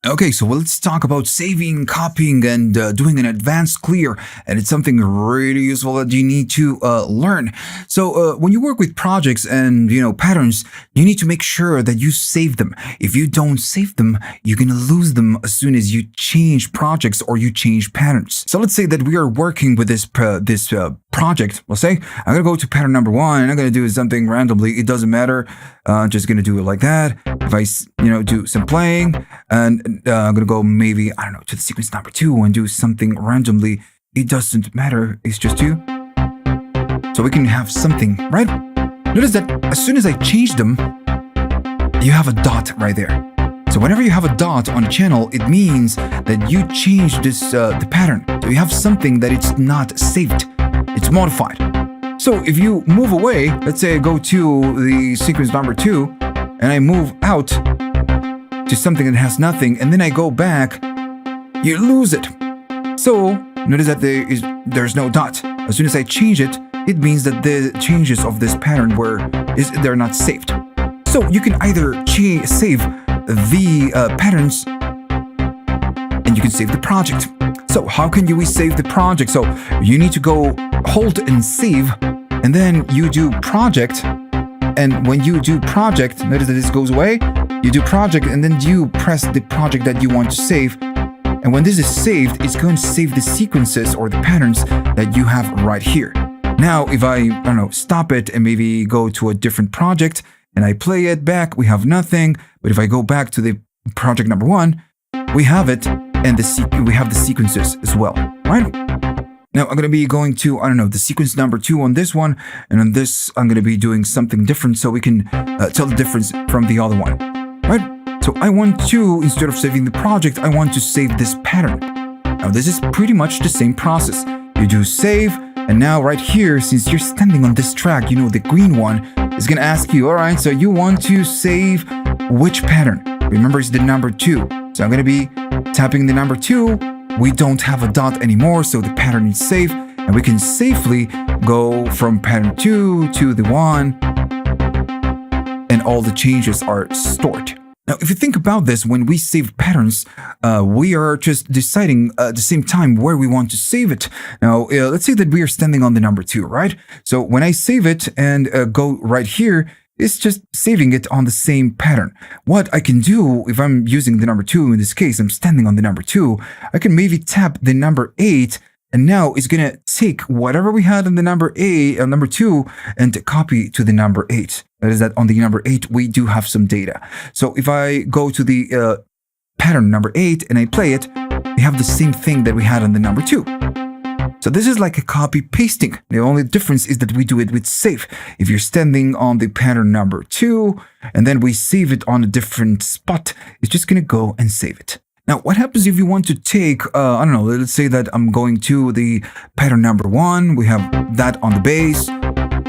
Okay, so let's talk about saving, copying, and doing an advanced clear. And it's something really useful that you need to learn. So when you work with projects and, patterns, you need to make sure that you save them. If you don't save them, you're going to lose them as soon as you change projects or you change patterns. So let's say that we are working with this project. Let's say I'm going to go to pattern number 1 and I'm going to do something randomly. It doesn't matter. I'm just going to do it like that. If I, do some playing and I'm going to go maybe, to the sequence number 2 and do something randomly. It doesn't matter. It's just 2. So we can have something, right? Notice that as soon as I change them, you have a dot right there. So whenever you have a dot on a channel, it means that you change this the pattern. So you have something that it's not saved. It's modified. So if you move away, let's say I go to the sequence number 2 and I move out to something that has nothing, and then I go back, you lose it. So notice that there's no dot. As soon as I change it, it means that the changes of this pattern they're not saved. So you can either save the patterns and you can save the project. So how can we save the project? So you need to go hold and save, and then you do project. And when you do project, notice that this goes away. You do project and then you press the project that you want to save. And when this is saved, it's going to save the sequences or the patterns that you have right here. Now, if I stop it and maybe go to a different project and I play it back, we have nothing. But if I go back to the project number 1, we have it, and we have the sequences as well, right? Now I'm going to be going to, the sequence number 2 on this one, and on this I'm going to be doing something different so we can tell the difference from the other one, right? So I want to, instead of saving the project, I want to save this pattern. Now this is pretty much the same process. You do save, and now right here, since you're standing on this track, the green one is going to ask you, all right, so you want to save which pattern? Remember, it's the number 2. So I'm going to be tapping the number 2. We don't have a dot anymore, so the pattern is safe, and we can safely go from pattern 2 to the 1, and all the changes are stored. Now, if you think about this, when we save patterns, we are just deciding at the same time where we want to save it. Now, let's say that we are standing on the number 2, right? So when I save it and go right here, it's just saving it on the same pattern. What I can do, if I'm using the number 2, in this case, I'm standing on the number 2, I can maybe tap the number 8, and now it's going to take whatever we had in the number 2, and copy to the number 8. That is that on the number 8, we do have some data. So if I go to the pattern number 8 and I play it, we have the same thing that we had on the number 2. So this is like a copy pasting. The only difference is that we do it with save. If you're standing on the pattern number 2 and then we save it on a different spot, it's just going to go and save it. Now, what happens if you want to take, let's say that I'm going to the pattern number 1. We have that on the base.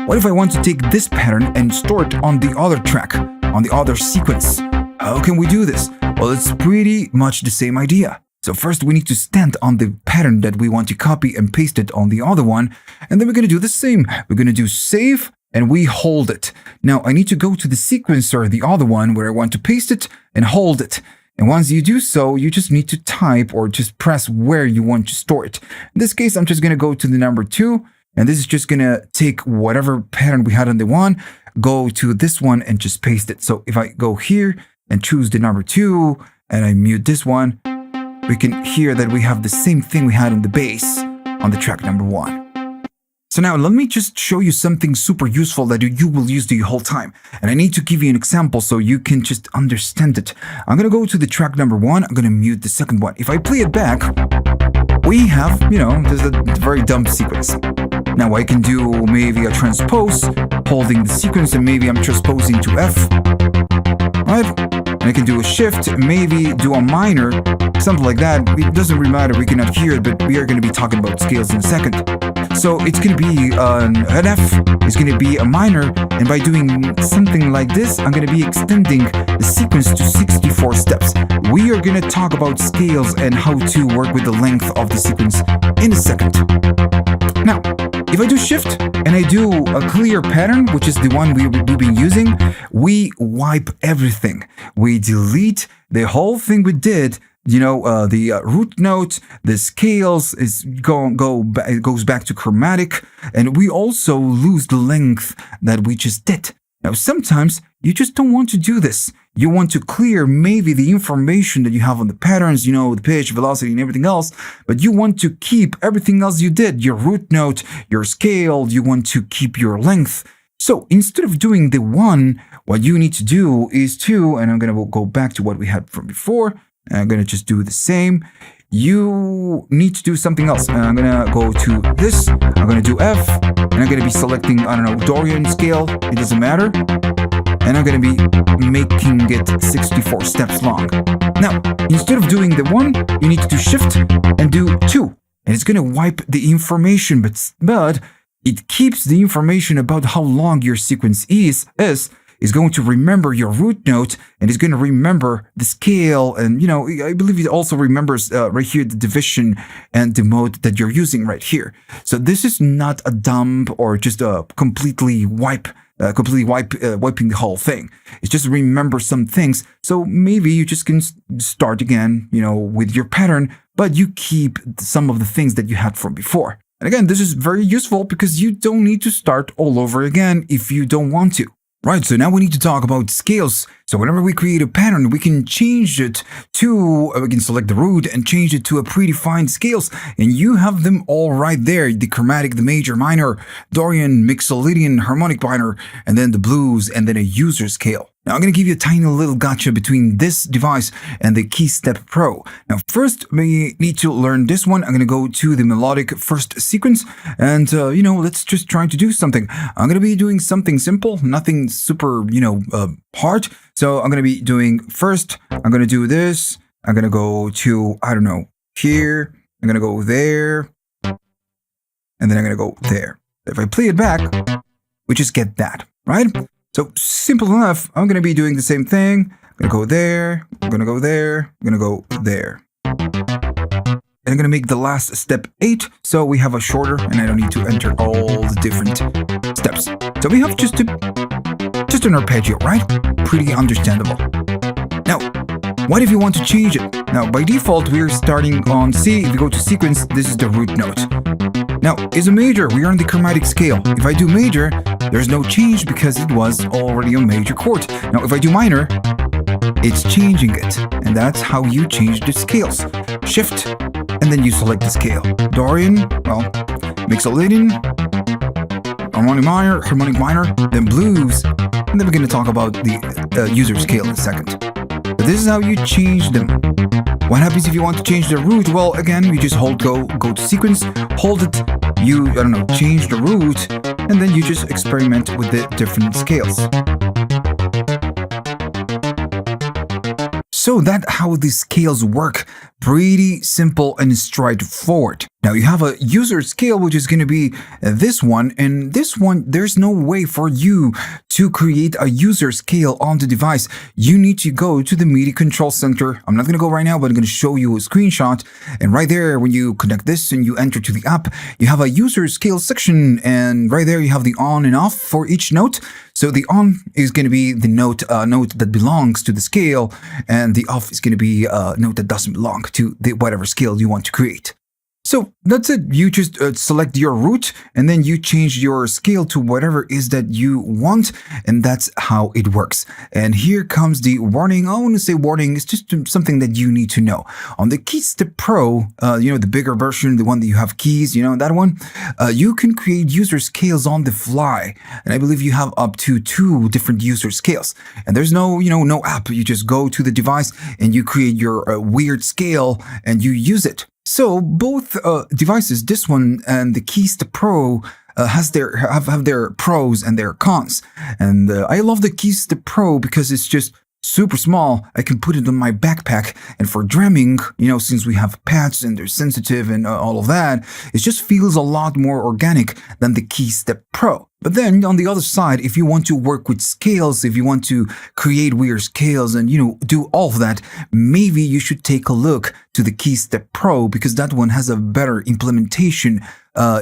What if I want to take this pattern and store it on the other track, on the other sequence? How can we do this? Well, it's pretty much the same idea. So first we need to stand on the pattern that we want to copy and paste it on the other one. And then we're going to do the same. We're going to do save and we hold it. Now I need to go to the sequencer, the other one where I want to paste it and hold it. And once you do so, you just need to type or just press where you want to store it. In this case, I'm just going to go to the number 2. And this is just going to take whatever pattern we had on the 1, go to this one and just paste it. So if I go here and choose the number 2 and I mute this one, we can hear that we have the same thing we had on the bass on the track number 1. So now let me just show you something super useful that you will use the whole time. And I need to give you an example so you can just understand it. I'm going to go to the track number 1. I'm going to mute the second one. If I play it back, we have, there's a very dumb sequence. Now I can do maybe a transpose, holding the sequence, and maybe I'm transposing to F, right? And I can do a shift, maybe do a minor, something like that. It doesn't really matter, we cannot hear it, but we are going to be talking about scales in a second. So it's going to be an F, it's going to be a minor, and by doing something like this, I'm going to be extending the sequence to 64 steps. We are going to talk about scales and how to work with the length of the sequence in a second. Now, If I do shift and I do a clear pattern, which is the one we've been using, we wipe everything. We delete the whole thing we did. The root note, the scales it goes back to chromatic, and we also lose the length that we just did. Now, sometimes you just don't want to do this. You want to clear maybe the information that you have on the patterns, the pitch, velocity, and everything else, but you want to keep everything else you did, your root note, your scale, you want to keep your length. So instead of doing the one, what you need to do is and I'm going to go back to what we had from before, and I'm going to just do the same. You need to do something else. And I'm going to go to this. I'm going to do F. And I'm going to be selecting, Dorian scale. It doesn't matter. And I'm going to be making it 64 steps long. Now, instead of doing the 1, you need to do Shift and do 2. And it's going to wipe the information, but it keeps the information about how long your sequence is going to remember your root note, and it's going to remember the scale, and I believe it also remembers right here the division and the mode that you're using right here. So this is not a dump or just a completely wiping the whole thing. It's just remember some things. So maybe you just can start again, with your pattern, but you keep some of the things that you had from before. And again, this is very useful because you don't need to start all over again if you don't want to. Right, so now we need to talk about scales. So whenever we create a pattern, we can change it we can select the root and change it to a predefined scales. And you have them all right there. The chromatic, the major, minor, Dorian, mixolydian, harmonic minor, and then the blues, and then a user scale. Now I'm going to give you a tiny little gotcha between this device and the BEATSTEP Pro. Now first we need to learn this one. I'm going to go to the melodic first sequence and let's just try to do something. I'm going to be doing something simple, nothing super, hard. So I'm going to be doing first, I'm going to do this. I'm going to go to, here. I'm going to go there. And then I'm going to go there. If I play it back, we just get that, right? So simple enough, I'm going to be doing the same thing. I'm going to go there, I'm going to go there, I'm going to go there. And I'm going to make the last step 8, so we have a shorter, and I don't need to enter all the different steps. So we have just an arpeggio, right? Pretty understandable. Now, what if you want to change it? Now, by default, we're starting on C. If you go to sequence, this is the root note. Now, is a major, we are on the chromatic scale. If I do major, there's no change because it was already a major chord. Now, if I do minor, it's changing it. And that's how you change the scales. Shift, and then you select the scale. Dorian, mixolydian, harmonic minor, then blues, and then we're going to talk about the user scale in a second. But this is how you change them. What happens if you want to change the root? Well, again, you just go to sequence, hold it, you, change the root, and then you just experiment with the different scales. So that's how the scales work. Pretty simple and straightforward. Now you have a user scale, which is going to be this one, and this one, there's no way for you to create a user scale on the device. You need to go to the MIDI control center. I'm not going to go right now, but I'm going to show you a screenshot. And right there, when you connect this and you enter to the app, you have a user scale section, and right there you have the on and off for each note. So the on is going to be the note that belongs to the scale, and the off is going to be a note that doesn't belong to the whatever scale you want to create. So that's it. You just select your root, and then you change your scale to whatever it is that you want, and that's how it works. And here comes the warning. I want to say warning. It's just something that you need to know. On the BEATSTEP Pro, the bigger version, the one that you have keys, that one, you can create user scales on the fly. And I believe you have up to 2 different user scales. And there's no app. You just go to the device and you create your weird scale and you use it. So both devices, this one and the BEATSTEP Pro, have their pros and their cons. And I love the BEATSTEP Pro because it's just super small. I can put it in my backpack, and for drumming, since we have pads and they're sensitive and all of that, it just feels a lot more organic than the BEATSTEP Pro. But then on the other side, if you want to work with scales, if you want to create weird scales and, do all of that, maybe you should take a look to the BEATSTEP Pro because that one has a better implementation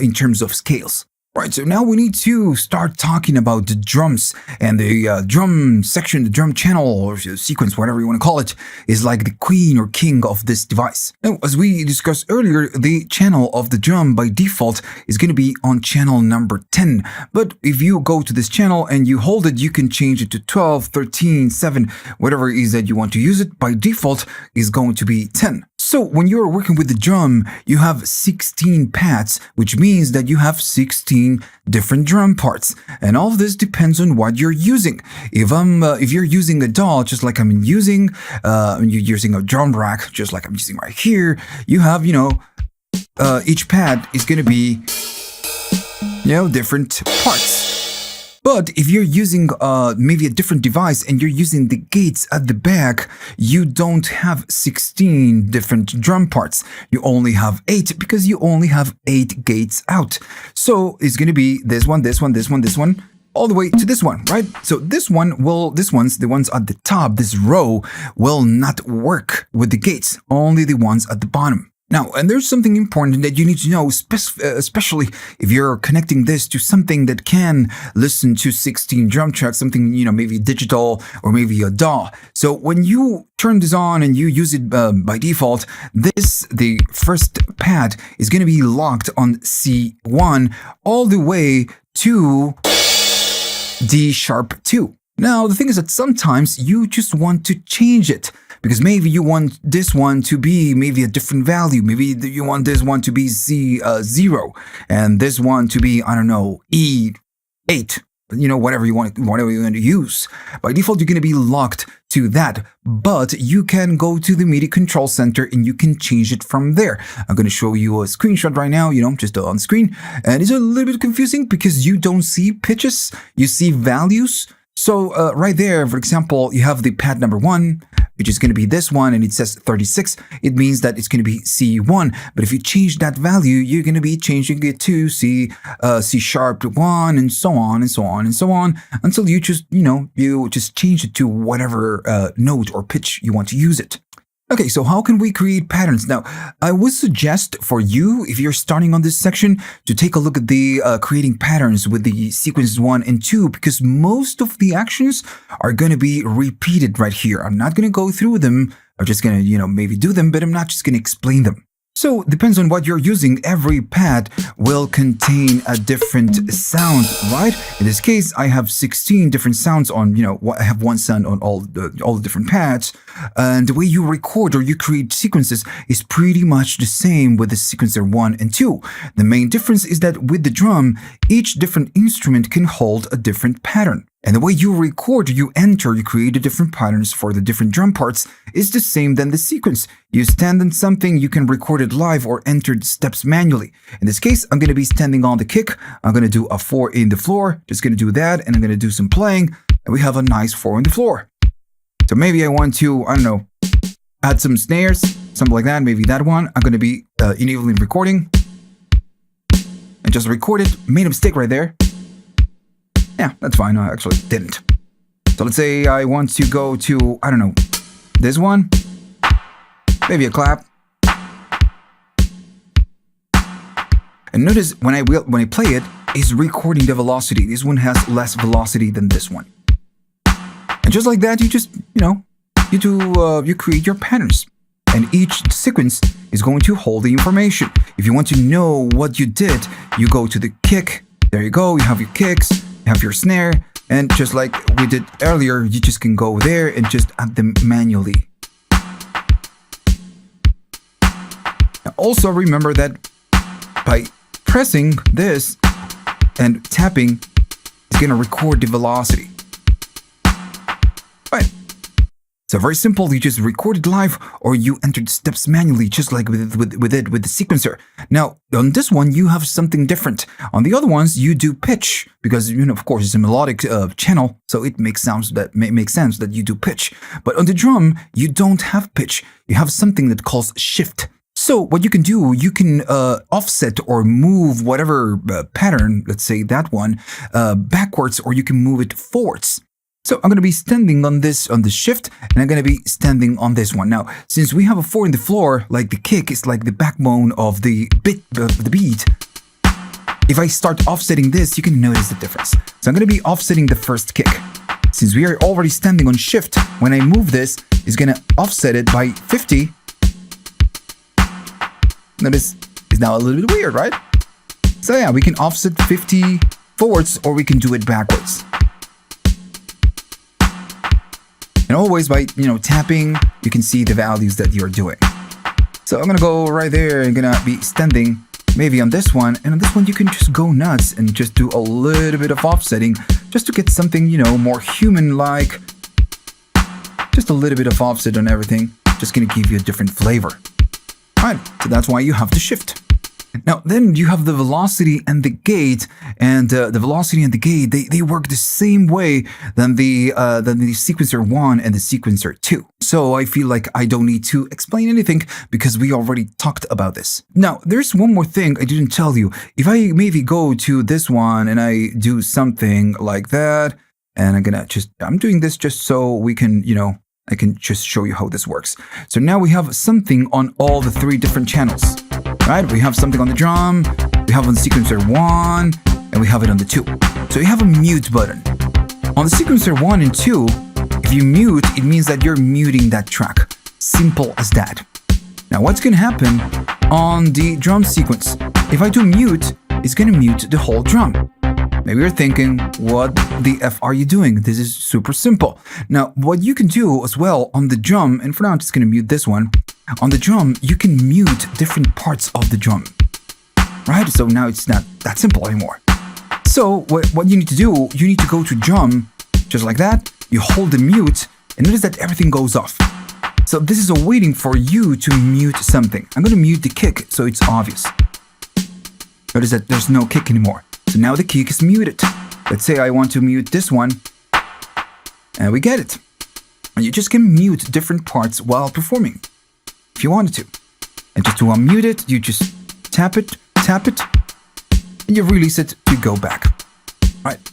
in terms of scales. Right, so now we need to start talking about the drums, and the drum section, the drum channel or sequence, whatever you want to call it, is like the queen or king of this device. Now, as we discussed earlier, the channel of the drum by default is going to be on channel number 10. But if you go to this channel and you hold it, you can change it to 12, 13, 7, whatever it is that you want to use it. By default is going to be 10. So when you're working with the drum, you have 16 pads, which means that you have 16 different drum parts. And all of this depends on what you're using. If you're using a DAW, just like I'm using, you're using a drum rack, just like I'm using right here, you have, each pad is going to be, different parts. But if you're using maybe a different device and you're using the gates at the back, you don't have 16 different drum parts. You only have 8 because you only have 8 gates out. So it's going to be this one, this one, this one, this one, all the way to this one, right? So the ones at the top, this row will not work with the gates, only the ones at the bottom. Now, and there's something important that you need to know, especially if you're connecting this to something that can listen to 16 drum tracks, something, maybe digital or maybe a DAW. So when you turn this on and you use it by default, the first pad is going to be locked on C1 all the way to D#2. Now, the thing is that sometimes you just want to change it, because maybe you want this one to be maybe a different value. Maybe you want this one to be Z0 and this one to be, I don't know, E8. Whatever you want to use. By default, you're going to be locked to that, but you can go to the MIDI control center and you can change it from there. I'm going to show you a screenshot right now, just on screen. And it's a little bit confusing because you don't see pitches, you see values. So right there, for example, you have the pad number 1, which is going to be this one, and it says 36. It means that it's going to be C1. But if you change that value, you're going to be changing it to C#1, and so on and so on and so on, until you just, you just change it to whatever note or pitch you want to use it. Okay, so how can we create patterns? Now, I would suggest for you, if you're starting on this section, to take a look at the creating patterns with the sequences 1 and 2, because most of the actions are going to be repeated right here. I'm not going to go through them. I'm just going to, maybe do them, but I'm not just going to explain them. So, depends on what you're using. Every pad will contain a different sound, right? In this case, I have 16 different sounds on, I have one sound on all the different pads. And the way you record or you create sequences is pretty much the same with the sequencer 1 and 2. The main difference is that with the drum, each different instrument can hold a different pattern. And the way you record, you create the different patterns for the different drum parts is the same than the sequence. You stand on something, you can record it live or enter the steps manually. In this case, I'm going to be standing on the kick. I'm going to do a 4 in the floor. Just going to do that, and I'm going to do some playing. And we have a nice 4 in the floor. So maybe I want to, add some snares, something like that. Maybe that one. I'm going to be enabling recording. And just record it. Made a mistake right there. Yeah, that's fine. I actually didn't. So let's say I want to go to, this one. Maybe a clap. And notice when I play it, it's recording the velocity. This one has less velocity than this one. And just like that, you just, you create your patterns. And each sequence is going to hold the information. If you want to know what you did, you go to the kick. There you go. You have your kicks. Have your snare, and just like we did earlier, you just can go there and just add them manually. Now also remember that by pressing this and tapping, it's going to record the velocity. Right. So very simple, you just record it live or you enter the steps manually, just like with the sequencer. Now, on this one, you have something different. On the other ones, you do pitch because, of course, it's a melodic channel, so it makes sense that you do pitch. But on the drum, you don't have pitch. You have something that calls shift. So what you can do, you can offset or move whatever pattern, let's say that one, backwards, or you can move it forwards. So I'm going to be standing on this shift, and I'm going to be standing on this one. Now, since we have a 4 in the floor, like the kick is like the backbone of the beat. if I start offsetting this, you can notice the difference. So I'm going to be offsetting the first kick. Since we are already standing on shift, when I move this, it's going to offset it by 50. Notice it's now a little bit weird, right? So yeah, we can offset 50 forwards or we can do it backwards. And always by, tapping, you can see the values that you're doing. So I'm going to go right there and going to be standing maybe on this one. And on this one, you can just go nuts and just do a little bit of offsetting just to get something, more human-like. Just a little bit of offset on everything. Just going to give you a different flavor. All right, so that's why you have to shift. Now, then you have the velocity and the gate, and the velocity and the gate, they work the same way than the sequencer 1 and the sequencer 2. So I feel like I don't need to explain anything because we already talked about this. Now, there's one more thing I didn't tell you. If I maybe go to this one and I do something like that, and I'm doing this just so we can, I can just show you how this works. So now we have something on all the 3 different channels. Right, we have something on the drum, we have on sequencer 1, and we have it on the 2. So you have a mute button. On the sequencer 1 and 2, if you mute, it means that you're muting that track. Simple as that. Now what's going to happen on the drum sequence? If I do mute, it's going to mute the whole drum. Maybe you're thinking, what the F are you doing? This is super simple. Now, what you can do as well on the drum, and for now I'm just going to mute this one. On the drum, you can mute different parts of the drum, right? So now it's not that simple anymore. So what you need to do, you need to go to drum, just like that. You hold the mute, and notice that everything goes off. So this is a waiting for you to mute something. I'm going to mute the kick, so it's obvious. Notice that there's no kick anymore. So now the kick is muted. Let's say I want to mute this one, and we get it. And you just can mute different parts while performing, if you wanted to. And just to unmute it, you just tap it, and you release it to go back. All right.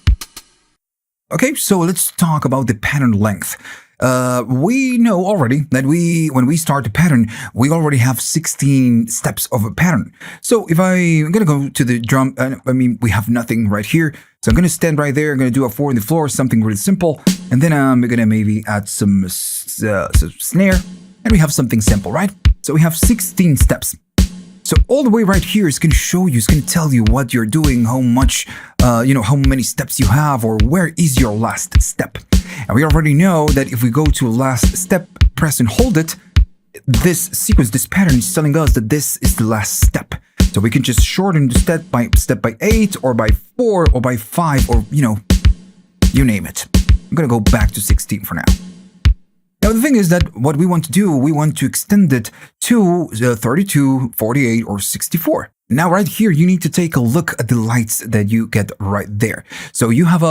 Okay, so let's talk about the pattern length. We know already that when we start a pattern, we already have 16 steps of a pattern. So if I'm going to go to the drum, we have nothing right here. So I'm going to stand right there. I'm going to do a 4 in the floor, something really simple. And then I'm going to maybe add some snare. And we have something simple, right? So we have 16 steps. So all the way right here is going to show you, it's going to tell you what you're doing, how much, how many steps you have, or where is your last step. And we already know that if we go to last step, press and hold it, this sequence, this pattern is telling us that this is the last step. So we can just shorten the step by 8 or by 4 or by 5 or, you name it. I'm going to go back to 16 for now. Now, the thing is that what we want to do, we want to extend it to 32, 48, or 64. Now, right here, you need to take a look at the lights that you get right there. So you have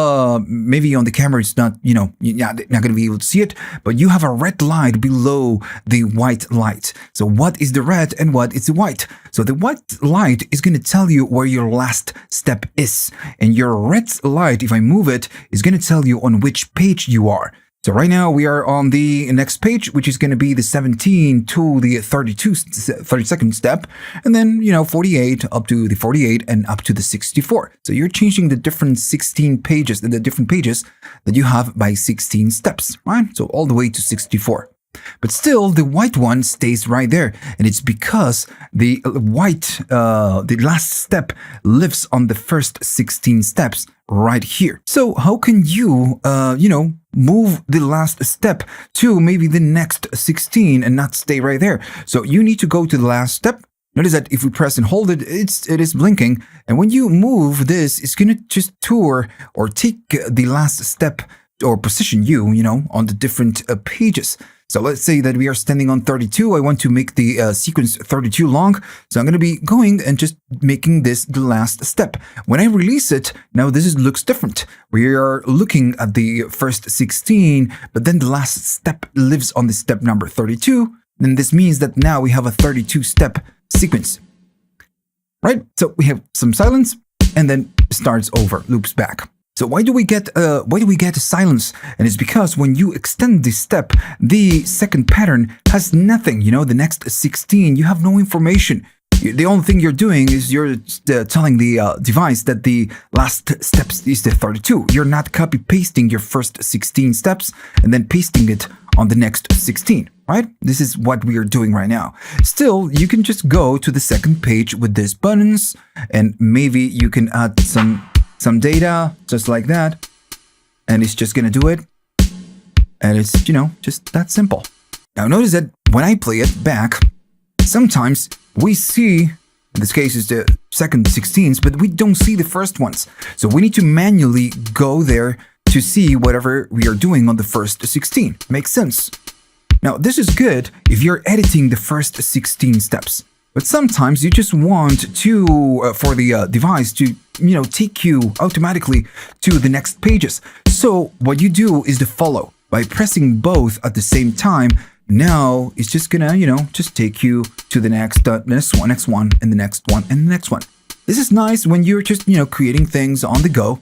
maybe on the camera, it's not, you're not going to be able to see it, but you have a red light below the white light. So what is the red and what is the white? So the white light is going to tell you where your last step is. And your red light, if I move it, is going to tell you on which page you are. So right now we are on the next page, which is going to be the 17 to the 32nd step, and then, 48 up to the 48 and up to the 64. So you're changing the different 16 pages, the different pages that you have by 16 steps, right? So all the way to 64. But still, the white one stays right there, and it's because the white, the last step lives on the first 16 steps right here. So how can you, move the last step to maybe the next 16 and not stay right there? So you need to go to the last step. Notice that if we press and hold it, it is blinking. And when you move this, it's going to just tour or take the last step or position you, on the different pages. So let's say that we are standing on 32. I want to make the sequence 32 long. So I'm going to be going and just making this the last step. When I release it, now this looks different. We are looking at the first 16, but then the last step lives on the step number 32. Then this means that now we have a 32-step sequence. Right? So we have some silence and then starts over, loops back. So why do we get a silence? And it's because when you extend this step, the second pattern has nothing. The next 16, you have no information. The only thing you're doing is you're telling the device that the last steps is the 32. You're not copy pasting your first 16 steps and then pasting it on the next 16, right? This is what we are doing right now. Still, you can just go to the second page with these buttons, and maybe you can add some data just like that, and it's just gonna do it. And it's, just that simple. Now notice that when I play it back, sometimes we see, in this case is the second 16s, but we don't see the first ones. So we need to manually go there to see whatever we are doing on the first 16. Makes sense. Now this is good if you're editing the first 16 steps. But sometimes you just want to, for the device to, take you automatically to the next pages. So what you do is the follow. By pressing both at the same time, now it's just gonna, just take you to the next one, and the next one, and the next one. This is nice when you're just, creating things on the go.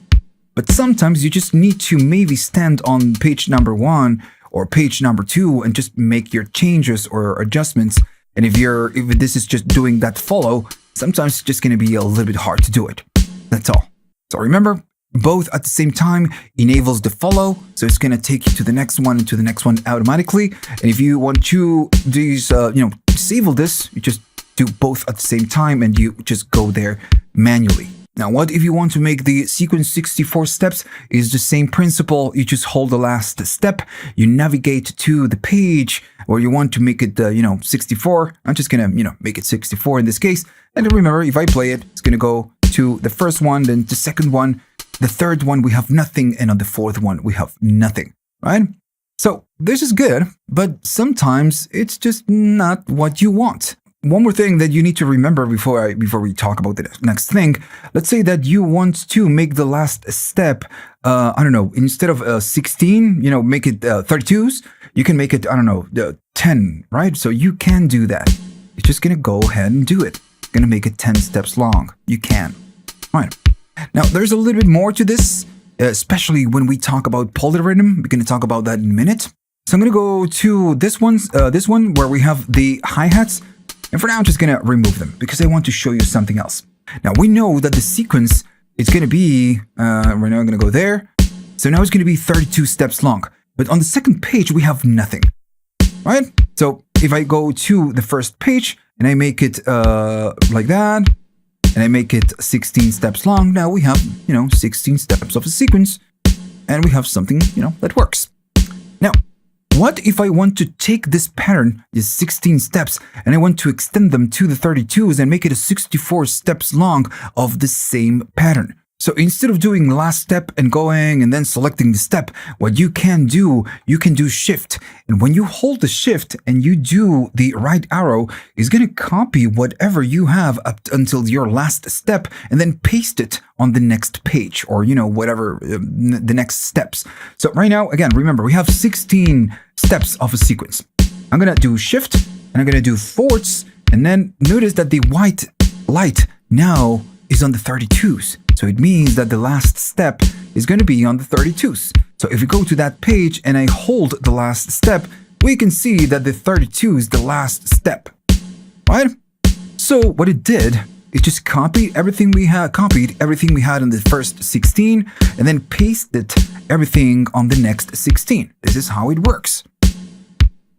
But sometimes you just need to maybe stand on page number 1 or page number 2 and just make your changes or adjustments. And if this is just doing that follow, sometimes it's just gonna be a little bit hard to do it. That's all. So remember, both at the same time enables the follow, so it's going to take you to the next one and to the next one automatically. And if you want to disable this, you just do both at the same time and you just go there manually. Now, what if you want to make the sequence 64 steps? Is the same principle. You just hold the last step, you navigate to the page, or you want to make it 64. I'm just going to make it 64 in this case. And remember, if I play it, it's going to go to the first one, then the second one. The third one, we have nothing, and on the fourth one, we have nothing, right? So this is good, but sometimes it's just not what you want. One more thing that you need to remember before we talk about the next thing. Let's say that you want to make the last step, instead of 16, make it 32s. You can make it, 10, right? So you can do that. You're just going to go ahead and do it. It's going to make it 10 steps long. You can, right? Now, there's a little bit more to this, especially when we talk about polyrhythm. We're going to talk about that in a minute. So I'm going to go to this one where we have the hi-hats. And for now, I'm just going to remove them because I want to show you something else. Now, we know that the sequence is going to be, right now I'm going to go there. So now it's going to be 32 steps long. But on the second page, we have nothing, right? So if I go to the first page and I make it like that, and I make it 16 steps long, now we have, 16 steps of a sequence, and we have something, that works. Now, what if I want to take this pattern, these 16 steps, and I want to extend them to the 32s and make it a 64 steps long of the same pattern? So instead of doing last step and going and then selecting the step, what you can do shift. And when you hold the shift and you do the right arrow, it's going to copy whatever you have up until your last step and then paste it on the next page or, whatever the next steps. So right now, again, remember, we have 16 steps of a sequence. I'm going to do shift and I'm going to do forwards. And then notice that the white light now is on the 32s. So it means that the last step is going to be on the 32s. So if we go to that page and I hold the last step, we can see that the 32 is the last step, right? So what it did, it just copied everything we had in the first 16 and then pasted everything on the next 16. This is how it works.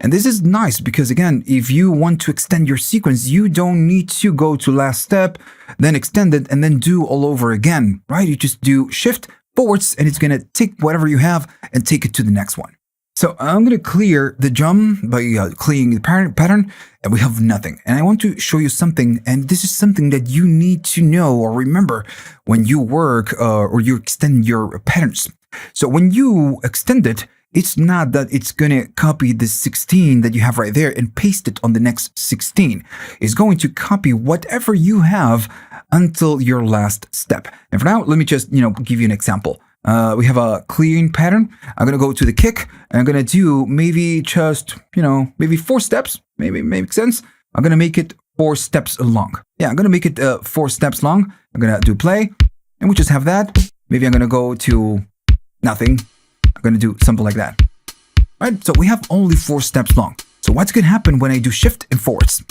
And this is nice because, again, if you want to extend your sequence, you don't need to go to last step, then extend it, and then do all over again, right? You just do shift forwards, and it's going to take whatever you have and take it to the next one. So I'm going to clear the drum by clearing the pattern, and we have nothing. And I want to show you something, and this is something that you need to know or remember when you work or you extend your patterns. So when you extend it, it's not that it's going to copy the 16 that you have right there and paste it on the next 16. It's going to copy whatever you have until your last step. And for now, let me just, give you an example. We have a clearing pattern. I'm going to go to the kick and I'm going to do maybe just, maybe 4 steps. Maybe makes sense. I'm going to make it 4 steps long. Yeah, I'm going to make it 4 steps long. I'm going to do play and we just have that. Maybe I'm going to go to nothing. I'm going to do something like that. Right? So we have only 4 steps long. So what's going to happen when I do shift and forwards?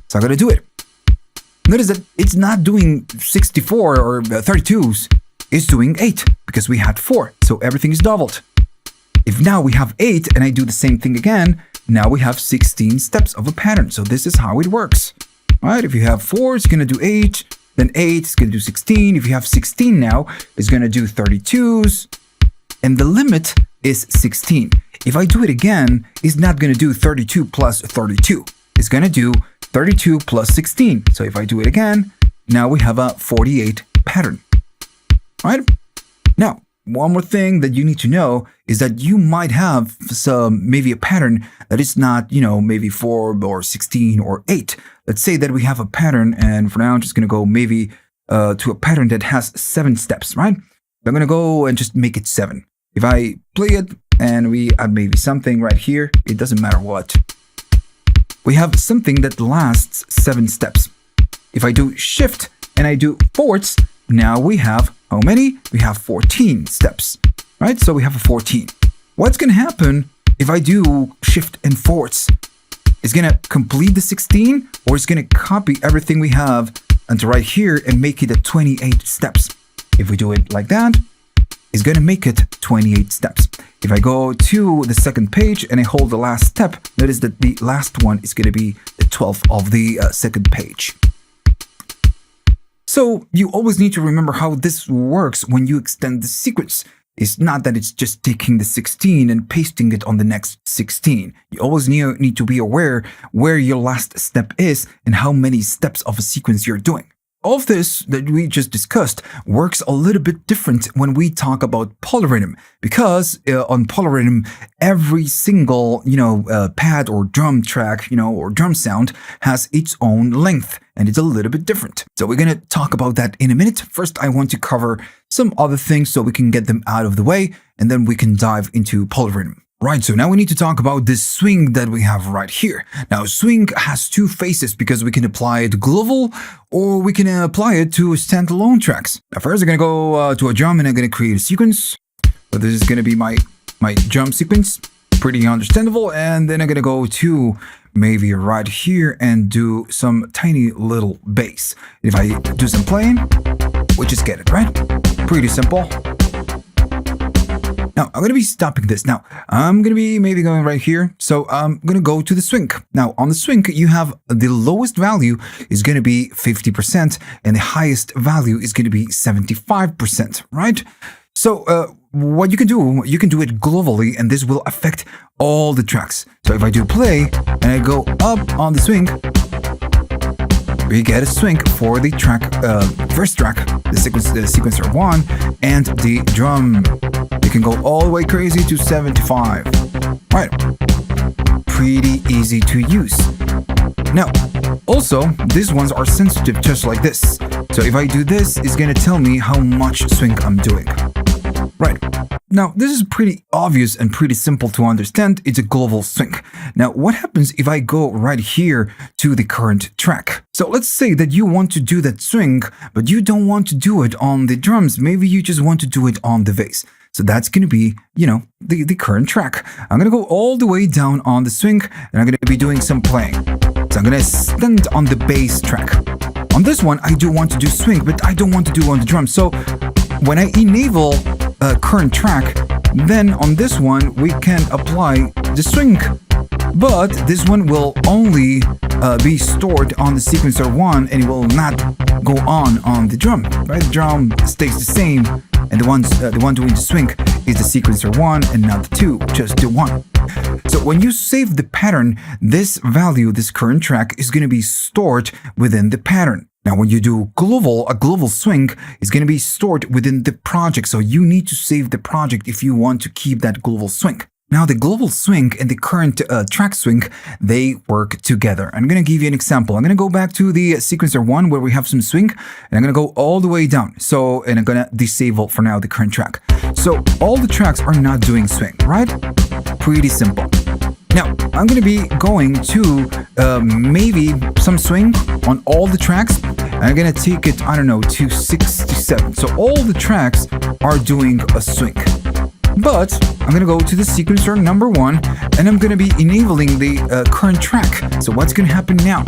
So I'm going to do it. notice that it's not doing 64 or 32s. It's doing 8 because we had 4. So everything is doubled. If now we have 8 and I do the same thing again, now we have 16 steps of a pattern. So this is how it works. All right, if you have 4, it's going to do 8. Then 8 is going to do 16. If you have 16 now, it's going to do 32s. And the limit is 16. If I do it again, it's not going to do 32 plus 32. It's going to do 32 plus 16. So if I do it again, now we have a 48 pattern. All right? Now, one more thing that you need to know is that you might have maybe a pattern that is not, maybe 4 or 16 or 8. Let's say that we have a pattern, and for now I'm just going to go maybe to a pattern that has 7 steps, right? I'm going to go and just make it 7. If I play it and we add maybe something right here, it doesn't matter what. We have something that lasts 7 steps. If I do shift and I do forwards, now we have how many? We have 14 steps, right? So we have a 14. What's going to happen if I do shift and forwards? It's going to complete the 16, or it's going to copy everything we have until right here and make it a 28 steps. If we do it like that, it's going to make it 28 steps. If I go to the second page and I hold the last step, notice that the last one is going to be the 12th of the second page. So you always need to remember how this works when you extend the sequence. It's not that it's just taking the 16 and pasting it on the next 16. You always need to be aware where your last step is and how many steps of a sequence you're doing. All of this that we just discussed works a little bit different when we talk about polyrhythm, because on polyrhythm, every single, pad or drum track, or drum sound has its own length, and it's a little bit different. So we're going to talk about that in a minute. First, I want to cover some other things so we can get them out of the way, and then we can dive into polyrhythm. Right, so now we need to talk about this swing that we have right here. Now, swing has 2 phases because we can apply it global or we can apply it to standalone tracks. Now, first I'm going to go to a drum and I'm going to create a sequence. So this is going to be my drum sequence, pretty understandable. And then I'm going to go to maybe right here and do some tiny little bass. If I do some playing, we just get it, right? Pretty simple. Now, I'm going to be stopping this. Now, I'm going to be maybe going right here. So I'm going to go to the swing. Now, on the swing, you have the lowest value is going to be 50% and the highest value is going to be 75%, right? So what you can do it globally, and this will affect all the tracks. So if I do play and I go up on the swing, we get a swing for the track, first track, the sequencer 1, and the drum. You can go all the way crazy to 75. Right. Pretty easy to use. Now, also, these ones are sensitive just like this. So if I do this, it's going to tell me how much swing I'm doing. Right. Now, this is pretty obvious and pretty simple to understand. It's a global swing. Now, what happens if I go right here to the current track? So let's say that you want to do that swing, but you don't want to do it on the drums. Maybe you just want to do it on the bass. So that's going to be, the current track. I'm going to go all the way down on the swing, and I'm going to be doing some playing. So I'm going to stand on the bass track. On this one, I do want to do swing, but I don't want to do on the drum. So when I enable current track, then on this one, we can apply the swing. But this one will only be stored on the sequencer 1, and it will not go on the drum, right? The drum stays the same, and the one doing the swing is the sequencer 1 and not the 2, just the 1. So when you save the pattern, this value, this current track, is going to be stored within the pattern. Now, when you do a global swing is going to be stored within the project. So you need to save the project if you want to keep that global swing. Now, the global swing and the current track swing, they work together. I'm going to give you an example. I'm going to go back to the sequencer 1 where we have some swing, and I'm going to go all the way down. And I'm going to disable for now the current track. So all the tracks are not doing swing, right? Pretty simple. Now, I'm going to be going to maybe some swing on all the tracks. And I'm going to take it, to 67. So all the tracks are doing a swing. But I'm going to go to the sequencer number 1, and I'm going to be enabling the current track. So what's going to happen now?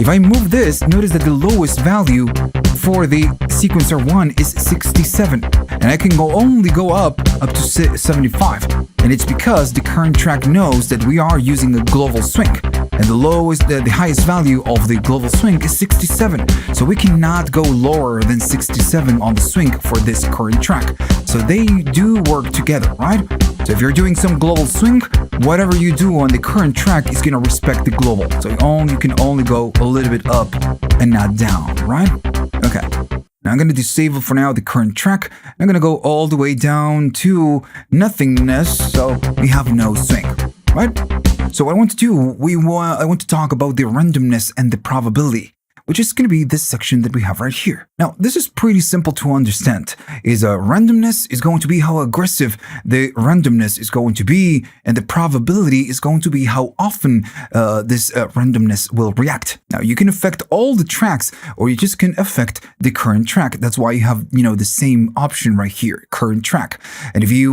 If I move this, notice that the lowest value for the sequencer 1 is 67, and I can only go up to 75. And it's because the current track knows that we are using a global swing, and the highest value of the global swing is 67. So we cannot go lower than 67 on the swing for this current track. So they do work together, right? So if you're doing some global swing, whatever you do on the current track is going to respect the global. So you can only go a little bit up and not down, right? Okay. Now I'm going to disable for now the current track. I'm going to go all the way down to nothingness, so we have no swing, right? So what I want to do, I want to talk about the randomness and the probability, which is going to be this section that we have right here. Now, this is pretty simple to understand. Randomness is going to be how aggressive the randomness is going to be, and the probability is going to be how often this randomness will react. Now, you can affect all the tracks, or you just can affect the current track. That's why you have, the same option right here, current track. And if you,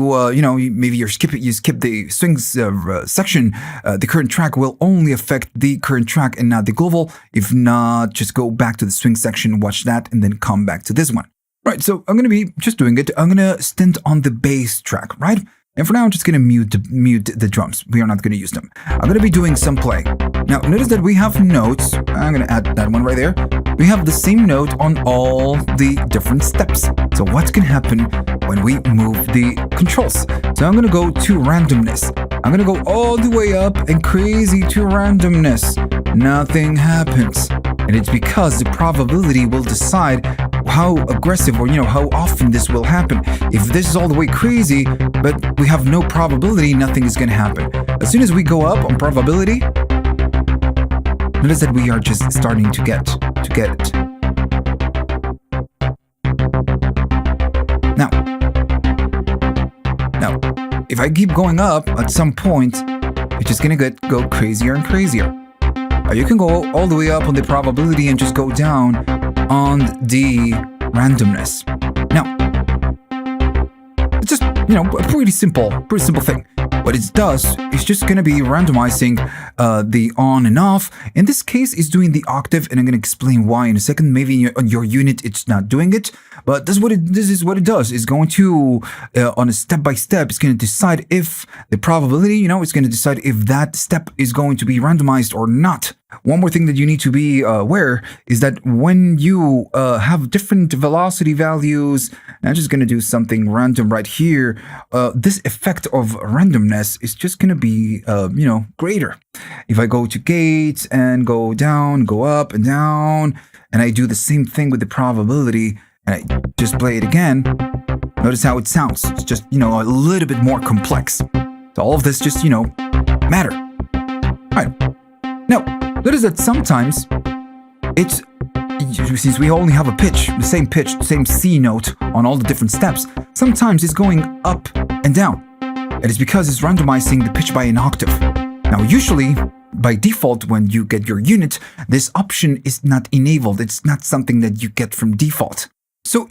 maybe you skip the swings section, the current track will only affect the current track and not the global. If not, just go back to the swing section, watch that, and then come back to this one. Right, so I'm going to be just doing it. I'm going to stint on the bass track, right? And for now, I'm just going to mute the drums. We are not going to use them. I'm going to be doing some play. Now, notice that we have notes. I'm going to add that one right there. We have the same note on all the different steps. So what's going to happen when we move the controls? So I'm going to go to randomness. I'm going to go all the way up and crazy to randomness. Nothing happens. And it's because the probability will decide how aggressive or, how often this will happen. If this is all the way crazy, but we have no probability, nothing is going to happen. As soon as we go up on probability, notice that we are just starting to get it. Now, if I keep going up, at some point, it's just going to go crazier and crazier. You can go all the way up on the probability and just go down on the randomness. Now, it's just, a pretty simple thing. What it does is just going to be randomizing the on and off. In this case, it's doing the octave, and I'm going to explain why in a second. Maybe on your unit, it's not doing it, but this is what it does. It's going to, on a step-by-step, it's going to decide if the probability, it's going to decide if that step is going to be randomized or not. One more thing that you need to be aware is that when you have different velocity values, I'm just going to do something random right here, this effect of randomness is just going to be, greater. If I go to gates and go down, go up and down, and I do the same thing with the probability, and I just play it again, notice how it sounds. It's just, a little bit more complex. So all of this just, matter. All right. Now, notice that sometimes it's, since we only have the same C note on all the different steps, sometimes it's going up and down. And it's because it's randomizing the pitch by an octave. Now, usually, by default, when you get your unit, this option is not enabled. It's not something that you get from default. So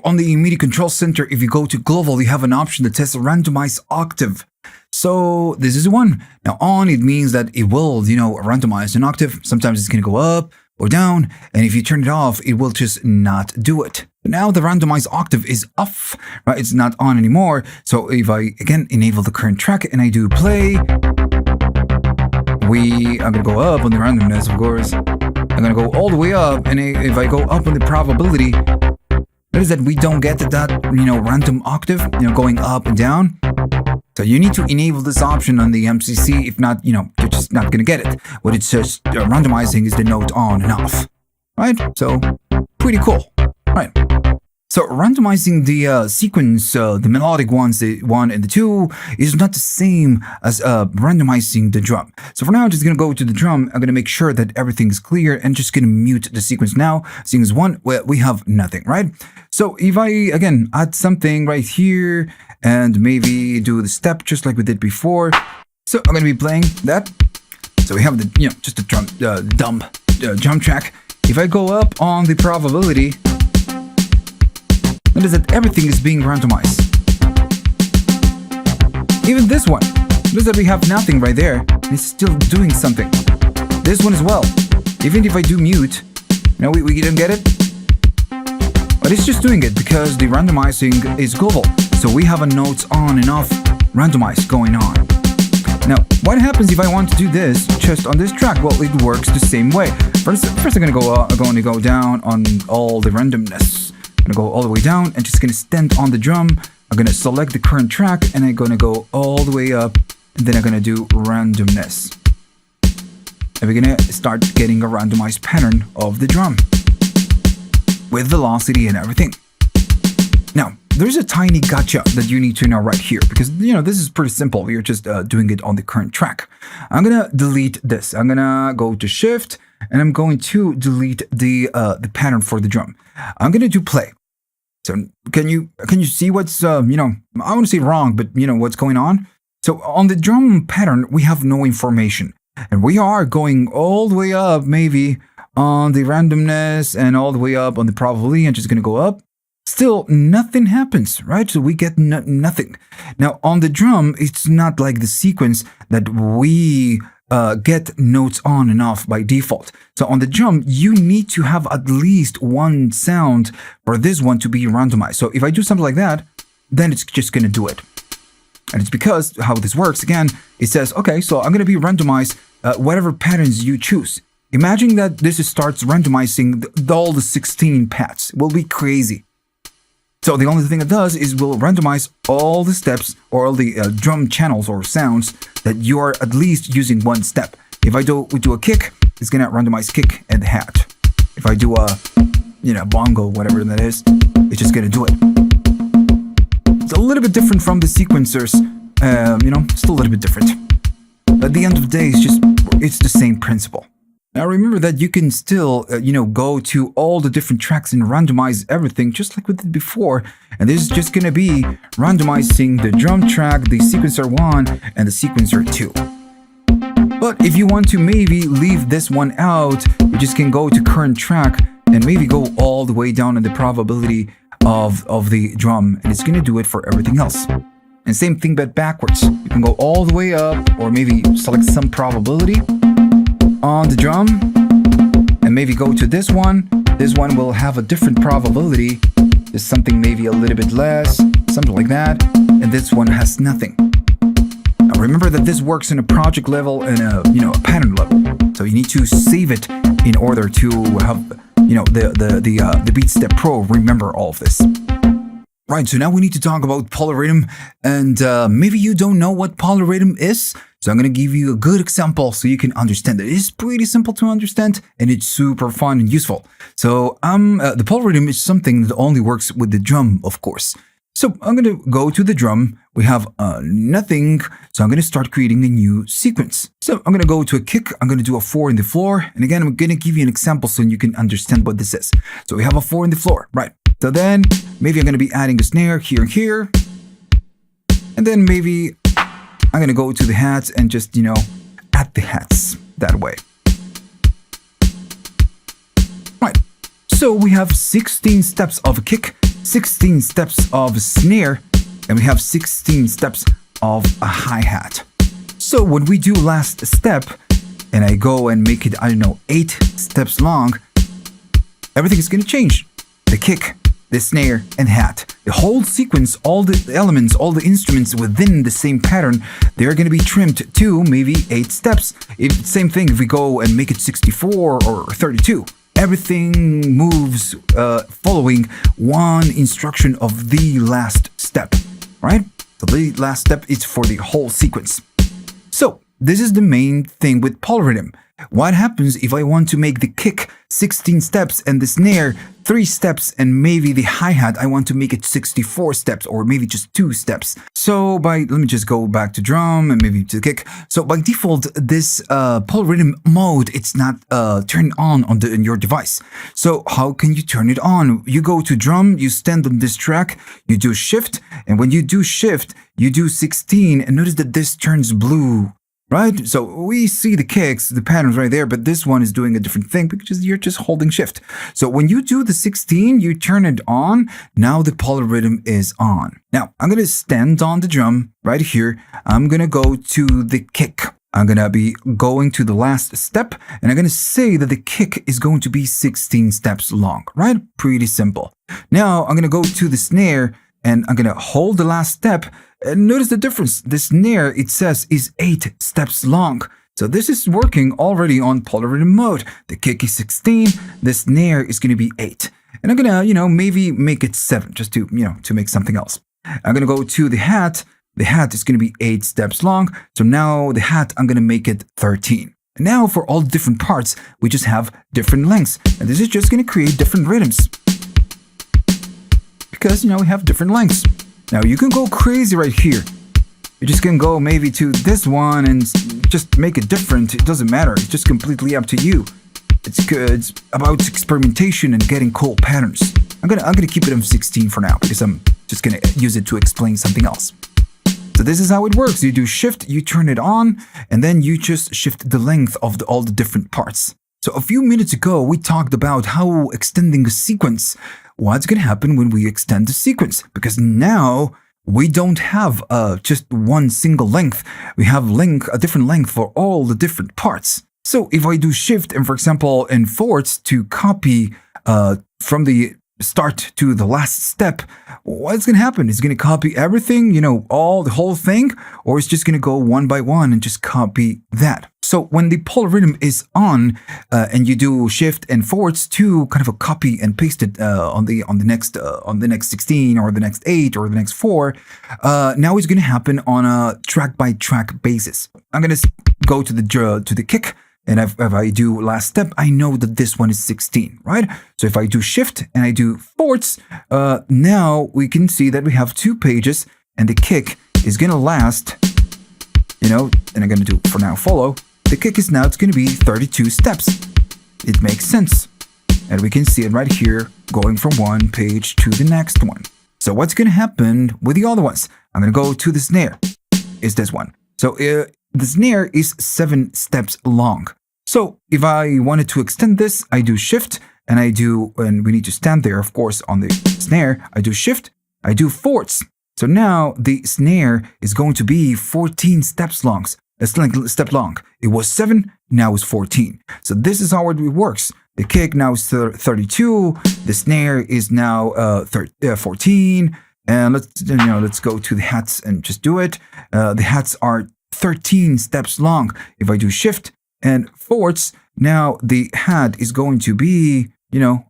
on the MIDI control center, if you go to global, you have an option that says randomize octave. So this is one. Now on, it means that it will, randomize an octave. Sometimes it's going to go up or down. And if you turn it off, it will just not do it. Now the randomize octave is off, right? It's not on anymore. So if I, again, enable the current track and I do play, I'm going to go up on the randomness, of course. I'm going to go all the way up. And if I go up on the probability, notice that we don't get that, random octave, going up and down. So you need to enable this option on the MCC. If not, you're just not going to get it. What it's just randomizing is the note on and off, right? So pretty cool, right? So randomizing the sequence, the melodic ones, the 1 and the 2, is not the same as randomizing the drum. So for now, I'm just going to go to the drum. I'm going to make sure that everything's clear and just going to mute the sequence now. Sequence 1, well, we have nothing, right? So if I, again, add something right here and maybe do the step just like we did before. So I'm going to be playing that. So we have the, just the drum, drum track. If I go up on the probability, notice that everything is being randomized. Even this one, notice that we have nothing right there. It's still doing something. This one as well. Even if I do mute, you know, we don't get it. But it's just doing it because the randomizing is global. So we have a notes on and off randomize going on. Now, what happens if I want to do this just on this track? Well, it works the same way. First I'm going to go down on all the randomness. I'm going to go all the way down and just going to stand on the drum. I'm going to select the current track and I'm going to go all the way up. And then I'm going to do randomness. And we're going to start getting a randomized pattern of the drum with velocity and everything. Now, there's a tiny gotcha that you need to know right here because, you know, this is pretty simple. We're just doing it on the current track. I'm going to delete this. I'm going to go to shift and I'm going to delete the pattern for the drum. I'm going to do play. So can you see what's, you know, I want to say wrong, but you know what's going on? So on the drum pattern, we have no information and we are going all the way up, maybe on the randomness and all the way up on the probability and just going to go up. Still, nothing happens, right? So we get nothing. Now, on the drum, it's not like the sequence that we get notes on and off by default. So on the drum, you need to have at least one sound for this one to be randomized. So if I do something like that, then it's just going to do it. And it's because how this works, again, it says, okay, so I'm going to be randomized whatever patterns you choose. Imagine that this starts randomizing all the 16 paths. It will be crazy. So the only thing it does is will randomize all the steps or all the drum channels or sounds that you are at least using one step. If I do a kick, it's gonna randomize kick and hat. If I do a, you know, bongo, whatever that is, it's just gonna do it. It's a little bit different from the sequencers, you know, still a little bit different. At the end of the day, it's the same principle. Now remember that you can still, you know, go to all the different tracks and randomize everything just like we did before. And this is just going to be randomizing the drum track, the sequencer 1 and the sequencer 2. But if you want to maybe leave this one out, you just can go to current track and maybe go all the way down in the probability of the drum. And it's going to do it for everything else. And same thing but backwards. You can go all the way up or maybe select some probability on the drum and maybe go to this one. This one will have a different probability, just something maybe a little bit less, something like that, and this one has nothing. Now remember that this works in a project level and a pattern level, so you need to save it in order to have the BEATSTEP Pro remember all of this. Right, so now we need to talk about polyrhythm, and maybe you don't know what polyrhythm is. So I'm going to give you a good example so you can understand it. It's pretty simple to understand and it's super fun and useful. So the polyrhythm is something that only works with the drum, of course. So I'm going to go to the drum. We have nothing. So I'm going to start creating a new sequence. So I'm going to go to a kick. I'm going to do a 4 in the floor. And again, I'm going to give you an example so you can understand what this is. So we have a 4 in the floor, right? So then maybe I'm going to be adding a snare here and here. And then maybe I'm going to go to the hats and just, you know, add the hats that way. Right. So we have 16 steps of a kick, 16 steps of a snare, and we have 16 steps of a hi-hat. So when we do last step, and I go and make it, I don't know, 8 steps long, everything is going to change. The kick, the snare, and hat. The whole sequence, all the elements, all the instruments within the same pattern, they're going to be trimmed to maybe 8 steps. Same thing if we go and make it 64 or 32. Everything moves following one instruction of the last step, right? So the last step is for the whole sequence. So this is the main thing with polyrhythm. What happens if I want to make the kick 16 steps and the snare 3 steps and maybe the hi-hat I want to make it 64 steps or maybe just 2 steps? So let me just go back to drum and maybe to kick. So by default, this polyrhythm mode, it's not turned on your device. So how can you turn it on? You go to drum, you stand on this track, you do shift, and when you do shift, you do 16 and notice that this turns blue. Right? So we see the kicks, the patterns right there, but this one is doing a different thing because you're just holding shift. So when you do the 16, you turn it on. Now the polyrhythm is on. Now I'm going to stand on the drum right here. I'm going to go to the kick. I'm going to be going to the last step, and I'm going to say that the kick is going to be 16 steps long, right? Pretty simple. Now, I'm going to go to the snare, and I'm going to hold the last step, and notice the difference. The snare, it says, is 8 steps long. So this is working already on polyrhythm mode. The kick is 16, the snare is going to be 8. And I'm going to, maybe make it 7, just to, to make something else. I'm going to go to the hat. The hat is going to be 8 steps long. So now the hat, I'm going to make it 13. And now for all different parts, we just have different lengths. And this is just going to create different rhythms. Because, we have different lengths. Now you can go crazy right here. You just can go maybe to this one and just make it different. It doesn't matter. It's just completely up to you. It's good. It's about experimentation and getting cool patterns. I'm gonna keep it on 16 for now because I'm just gonna use it to explain something else. So this is how it works. You do shift, you turn it on, and then you just shift the length of all the different parts. So a few minutes ago, we talked about how extending a sequence, what's going to happen when we extend the sequence. Because now we don't have just one single length. We have a different length for all the different parts. So if I do shift and, for example, enforce to copy from the start to the last step, what's going to happen? It's going to copy everything, the whole thing, or it's just going to go one by one and just copy that. So when the polyrhythm is on and you do shift and forwards to kind of a copy and paste it on the next 16 or the next 8 or the next 4, now it's going to happen on a track by track basis. I'm going to go to the kick. And if I do last step, I know that this one is 16, right? So if I do shift and I do forwards, now we can see that we have 2 pages and the kick is going to last, and I'm going to do for now follow. The kick is now, it's going to be 32 steps. It makes sense. And we can see it right here going from one page to the next one. So what's going to happen with the other ones? I'm going to go to the snare. Is this one. So the snare is 7 steps long. So if I wanted to extend this, I do shift and we need to stand there, of course, on the snare. I do shift, I do forwards. So now the snare is going to be 14 steps long. Step long. It was 7, now it's 14. So this is how it works. The kick now is 32. The snare is now 14. And let's go to the hats and just do it. The hats are 13 steps long. If I do shift and forwards, now the hat is going to be,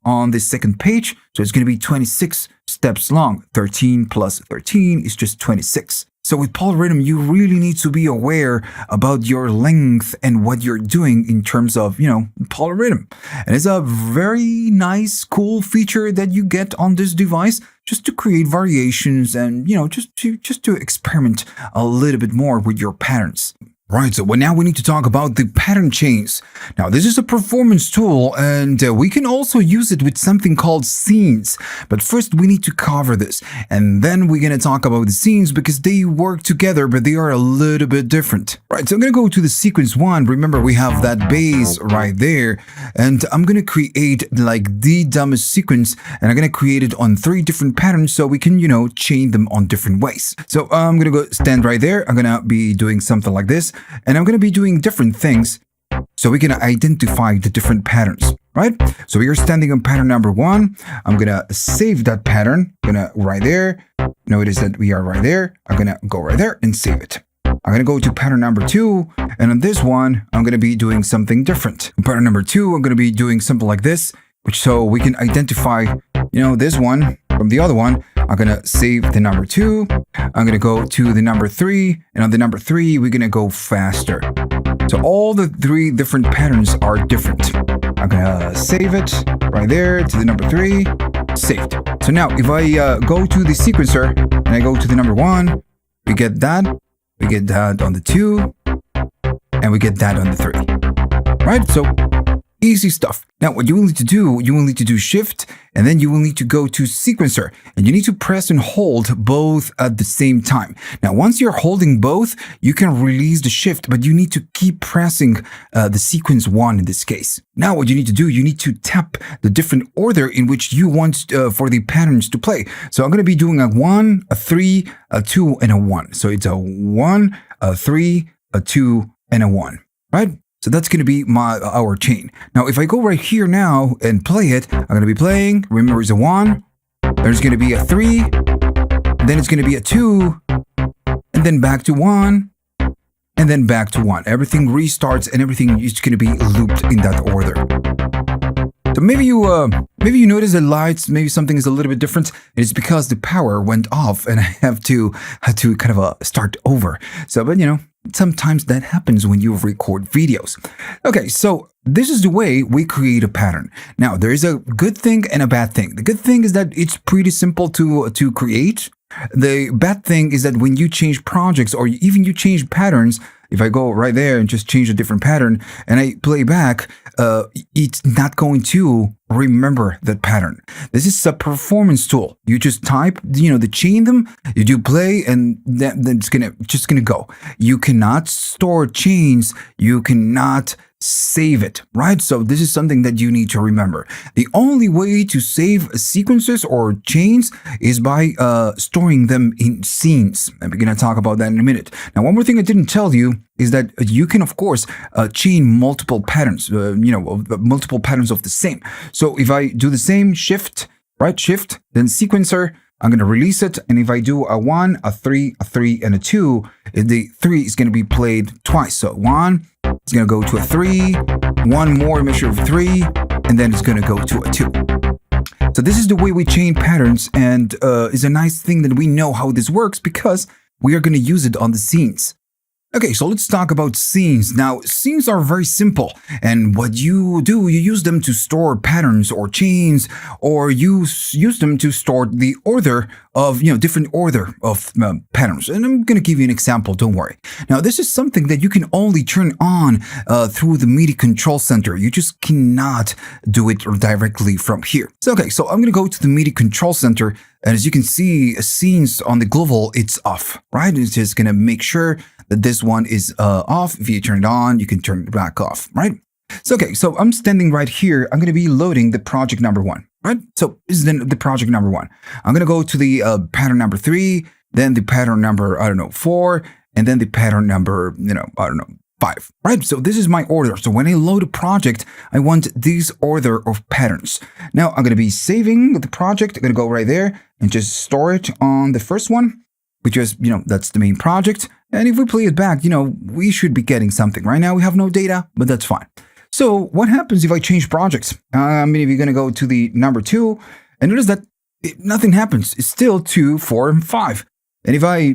on the second page. So it's going to be 26 steps long. 13 plus 13 is just 26. So with polyrhythm, you really need to be aware about your length and what you're doing in terms of, polyrhythm. And it's a very nice, cool feature that you get on this device just to create variations and, just to experiment a little bit more with your patterns. Right, so now we need to talk about the pattern chains. Now, this is a performance tool, and we can also use it with something called scenes. But first, we need to cover this, and then we're going to talk about the scenes because they work together, but they are a little bit different. Right, so I'm going to go to the sequence 1. Remember, we have that bass right there, and I'm going to create like the dumbest sequence, and I'm going to create it on 3 different patterns so we can, chain them on different ways. So I'm going to go stand right there. I'm going to be doing something like this. And I'm going to be doing different things so we can identify the different patterns, right? So we are standing on pattern number 1. I'm going to save that pattern. I'm going to right there. Notice that we are right there. I'm going to go right there and save it. I'm going to go to pattern number 2. And on this one, I'm going to be doing something different. On pattern number 2, I'm going to be doing something like this, which so we can identify, this one from the other one. I'm going to save the number 2. I'm going to go to the number 3. And on the number 3, we're going to go faster. So all the 3 different patterns are different. I'm going to save it right there to the number 3. Saved. So now if I go to the sequencer and I go to the number 1, we get that. We get that on the 2. And we get that on the 3. Right? So easy stuff. Now, what you will need to do shift, and then you will need to go to sequencer, and you need to press and hold both at the same time. Now, once you're holding both, you can release the shift, but you need to keep pressing the sequence 1 in this case. Now, what you need to do, you need to tap the different order in which you want for the patterns to play. So I'm going to be doing a 1, a 3, a 2, and a 1. So it's a 1, a 3, a 2, and a 1, right? So that's going to be our chain. Now, if I go right here now and play it, I'm going to be playing, remember it's a 1, there's going to be a 3, then it's going to be a 2, and then back to 1, and then back to 1. Everything restarts and everything is going to be looped in that order. So maybe you notice the lights, maybe something is a little bit different. It's because the power went off and I had to kind of start over. So, but sometimes that happens when you record videos. Okay, so this is the way we create a pattern. Now, there is a good thing and a bad thing. The good thing is that it's pretty simple to create. The bad thing is that when you change projects or even you change patterns, if I go right there and just change a different pattern and I play back, it's not going to remember that pattern. This is a performance tool. You just type, the chain them, you do play, and then it's just gonna go. You cannot store chains. You cannot save it, right? So this is something that you need to remember. The only way to save sequences or chains is by storing them in scenes. And we're going to talk about that in a minute. Now, one more thing I didn't tell you is that you can, of course, chain multiple patterns, multiple patterns of the same. So if I do the same shift, then sequencer, I'm going to release it. And if I do a 1, a 3, a 3, and a 2, the 3 is going to be played twice. So 1, it's going to go to a 3, 1 more measure of 3, and then it's going to go to a 2. So this is the way we chain patterns, and it's a nice thing that we know how this works because we are going to use it on the scenes. Okay, so let's talk about scenes. Now, scenes are very simple, and what you do, you use them to store patterns or chains, or you use them to store the order of, different order of patterns. And I'm going to give you an example, don't worry. Now, this is something that you can only turn on through the MIDI control center. You just cannot do it directly from here. So, okay, so I'm going to go to the MIDI control center, and as you can see, scenes on the global, it's off, right? It's just going to make sure that this one is off. If you turn it on, you can turn it back off, right? So, okay, so I'm standing right here. I'm going to be loading the project number 1, right? So this is then the project number 1. I'm going to go to the pattern number 3, then the pattern number, 4, and then the pattern number, 5, right? So this is my order. So when I load a project, I want this order of patterns. Now I'm going to be saving the project. I'm going to go right there and just store it on the first one, which is, that's the main project. And if we play it back, we should be getting something. Right now we have no data, but that's fine. So what happens if I change projects? If you're going to go to the number 2 and notice that nothing happens. It's still 2, 4, and 5. And if I,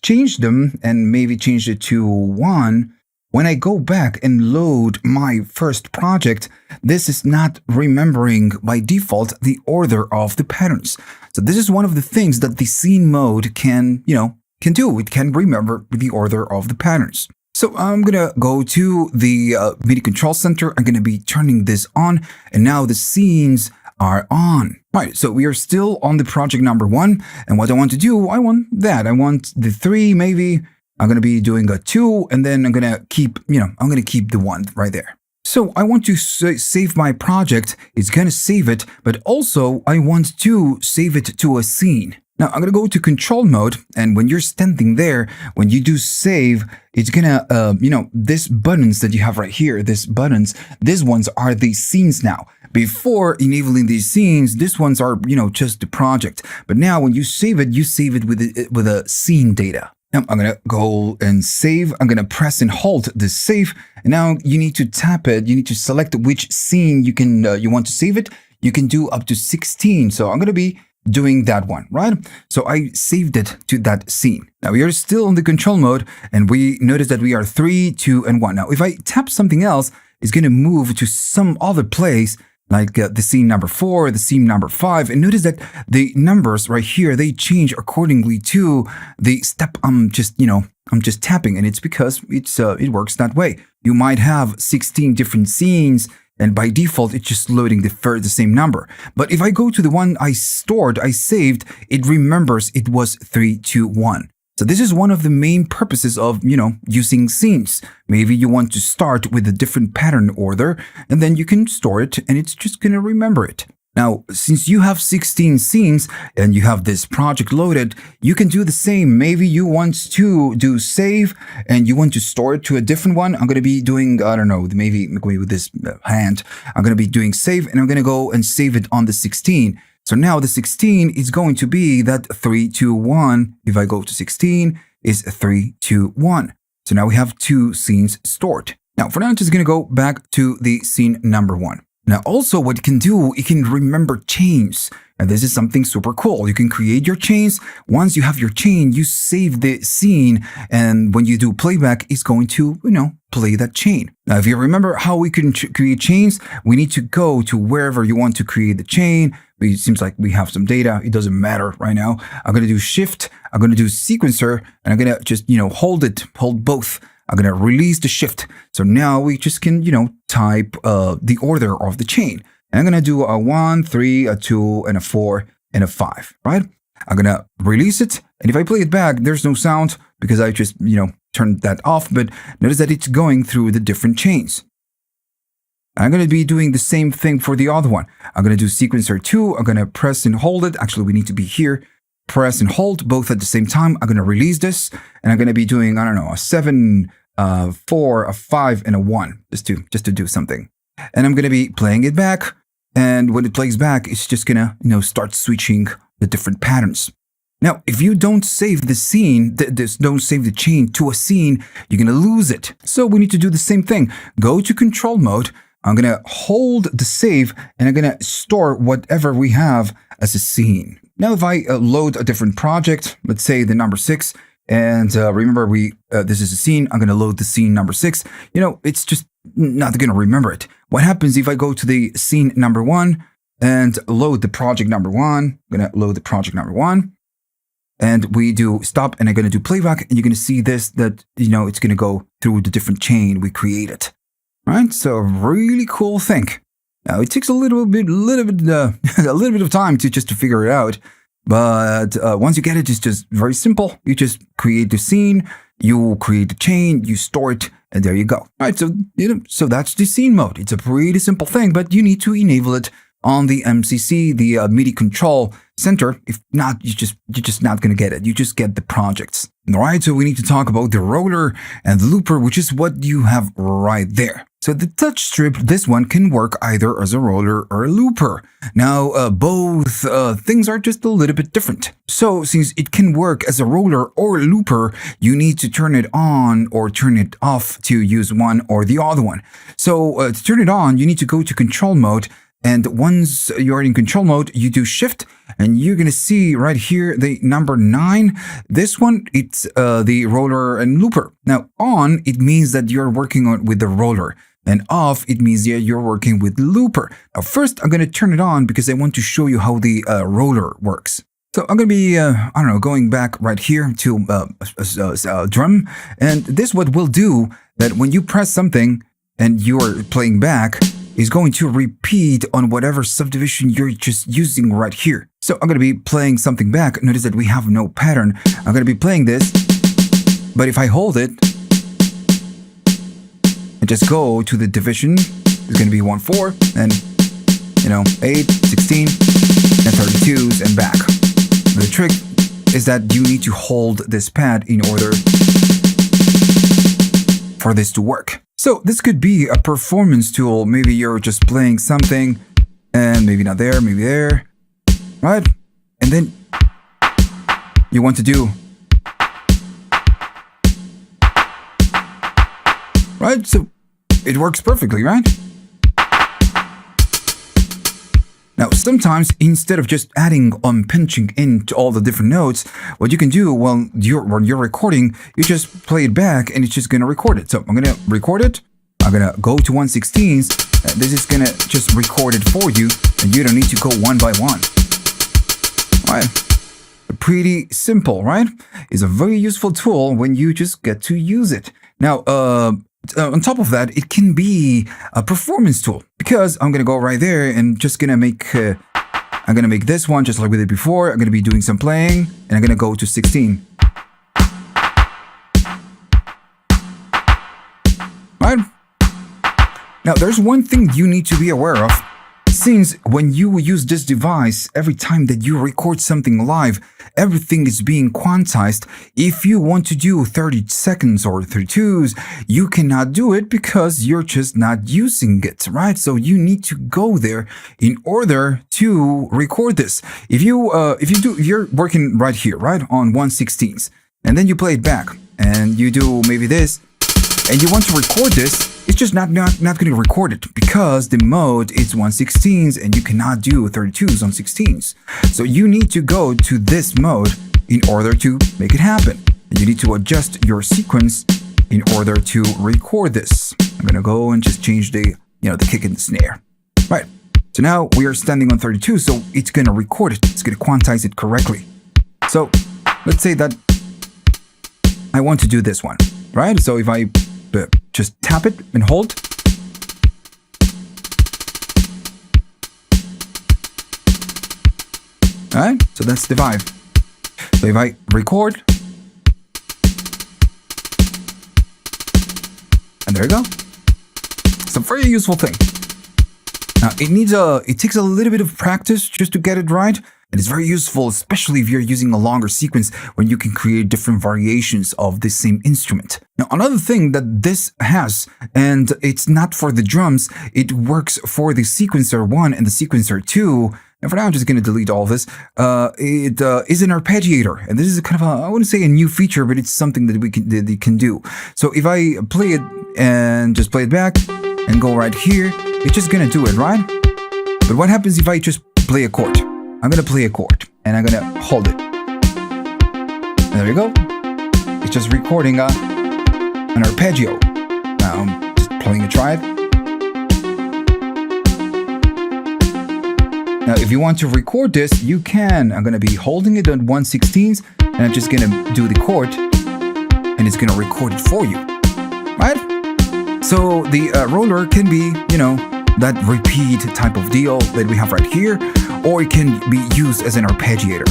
change them and maybe change it to 1, when I go back and load my first project, this is not remembering by default the order of the patterns. So this is one of the things that the scene mode can do. It can remember the order of the patterns. So I'm going to go to the MIDI control center. I'm going to be turning this on, and now the scenes are on. All right, so we are still on the project number 1. And what I want to do, I want the 3 maybe. I'm going to be doing a 2, and then I'm going to keep, I'm going to keep the 1 right there. So I want to save my project. It's going to save it, but also I want to save it to a scene. Now I'm going to go to control mode, and when you're standing there, when you do save, it's going to, these buttons that you have right here, these ones are the scenes now. Before enabling these scenes, these ones are, just the project. But now when you save it with a scene data. Now I'm going to go and save. I'm going to press and hold the save. And now you need to tap it. You need to select which scene you want to save it. You can do up to 16. So I'm going to be doing that one, right? So I saved it to that scene. Now we are still in the control mode, and we notice that we are 3, 2, and 1. Now if I tap something else, it's going to move to some other place, like the scene number 4, the scene number 5, and notice that the numbers right here, they change accordingly to the step I'm just tapping, and it's because it works that way. You might have 16 different scenes, and by default, it's just loading the same number. But if I go to the one I saved, it remembers it was 3, 2, 1. So this is one of the main purposes of, using scenes. Maybe you want to start with a different pattern order, and then you can store it, and it's just going to remember it. Now, since you have 16 scenes and you have this project loaded, you can do the same. Maybe you want to do save and you want to store it to a different one. I'm going to be doing, I don't know, maybe with this hand, I'm going to be doing save and I'm going to go and save it on the 16. So now the 16 is going to be that 3, 2, 1. If I go to 16, is 3, 2, 1. So now we have 2 scenes stored. Now, for now, I'm just going to go back to the scene number 1. Now, also what it can do, it can remember chains. And this is something super cool. You can create your chains. Once you have your chain, you save the scene. And when you do playback, it's going to, play that chain. Now, if you remember how we can create chains, we need to go to wherever you want to create the chain. It seems like we have some data. It doesn't matter right now. I'm going to do shift. I'm going to do sequencer. And I'm going to just, hold both. I'm going to release the shift. So now we just can, type the order of the chain. And I'm going to do a 1, 3, a 2, and a 4, and a 5, right? I'm going to release it. And if I play it back, there's no sound because I just, turned that off. But notice that it's going through the different chains. I'm going to be doing the same thing for the other one. I'm going to do sequencer 2. I'm going to press and hold it. Actually, we need to be here. Press and hold both at the same time. I'm going to release this. And I'm going to be doing, I don't know, a 7, 4, a 5, and a 1, just to do something. And I'm going to be playing it back. And when it plays back, it's just going to, start switching the different patterns. Now, if you don't save the scene, don't save the chain to a scene, you're going to lose it. So we need to do the same thing. Go to control mode. I'm going to hold the save and I'm going to store whatever we have as a scene. Now, if I load a different project, let's say the number 6, and remember this is a scene, I'm going to load the scene number 6. It's just not going to remember it. What happens if I go to the scene number 1 and load the project number 1? I'm going to load the project number 1. And we do stop and I'm going to do playback and you're going to see this, that, it's going to go through the different chain we created. Right? So a really cool thing. Now it takes a little bit of time to figure it out. But once you get it, it's just very simple. You just create the scene, you create the chain, you store it, and there you go. All right, so that's the scene mode. It's a pretty simple thing, but you need to enable it on the MCC, the MIDI control center. If not, you're just not going to get it. You just get the projects. All right, so we need to talk about the roller and the looper, which is what you have right there. So the touch strip, this one can work either as a roller or a looper. Now, both things are just a little bit different. So since it can work as a roller or a looper, you need to turn it on or turn it off to use one or the other one. So to turn it on, you need to go to control mode. And once you're in control mode, you do shift and you're going to see right here the number 9. This one, it's the roller and looper. Now on, it means that you're working with the roller. And off, it means you're working with looper. Now first, I'm going to turn it on because I want to show you how the roller works. So I'm going to be, going back right here to drum. And this what we'll do, that when you press something and you're playing back, is going to repeat on whatever subdivision you're just using right here. So I'm going to be playing something back. Notice that we have no pattern. I'm going to be playing this, but if I hold it and just go to the division, it's going to be 1, 4, and 8, 16, and 32s and back. But the trick is that you need to hold this pad in order for this to work. So this could be a performance tool. Maybe you're just playing something and maybe not there, maybe there, right? And then you want to do, right? So it works perfectly, right? Now, sometimes instead of just adding pinching into all the different notes, what you can do when you're recording, you just play it back and it's just going to record it. So I'm going to record it. I'm going to go to 1/16. This is going to just record it for you and you don't need to go one by one. All right. Pretty simple, right? It's a very useful tool when you just get to use it. Now, on top of that, it can be a performance tool because I'm going to go right there and just going to make, I'm going to make this one just like we did before. I'm going to be doing some playing and I'm going to go to 16. Right? Now, there's one thing you need to be aware of. Since when you use this device, every time that you record something live, everything is being quantized. If you want to do 30 seconds or 32s, you cannot do it because you're just not using it, right? So you need to go there in order to record this. If you're working right here, right, on 1/16, and then you play it back, and you do maybe this, and you want to record this, it's just not going to record it because the mode is 1/16 and you cannot do 32s on 16s. So you need to go to this mode in order to make it happen. And you need to adjust your sequence in order to record this. I'm going to go and just change the kick and the snare. Right. So now we are standing on 32, so it's going to record it. It's going to quantize it correctly. So let's say that I want to do this one, right? So if I just tap it and hold. Alright, so that's the vibe. So if I record, and there you go. It's a very useful thing. Now it takes a little bit of practice just to get it right. And it's very useful, especially if you're using a longer sequence when you can create different variations of the same instrument. Now, another thing that this has, and it's not for the drums, it works for the sequencer 1 and the sequencer 2. And for now, I'm just going to delete all this. It is an arpeggiator. And this is kind of I wouldn't say a new feature, but it's something that it can do. So if I play it and just play it back and go right here, it's just going to do it, right? But what happens if I just play a chord? I'm going to play a chord, and I'm going to hold it. And there you go. It's just recording an arpeggio. Now I'm just playing a triad. Now, if you want to record this, you can. I'm going to be holding it on 1/16, and I'm just going to do the chord, and it's going to record it for you. Right? So the roller can be, that repeat type of deal that we have right here, or it can be used as an arpeggiator.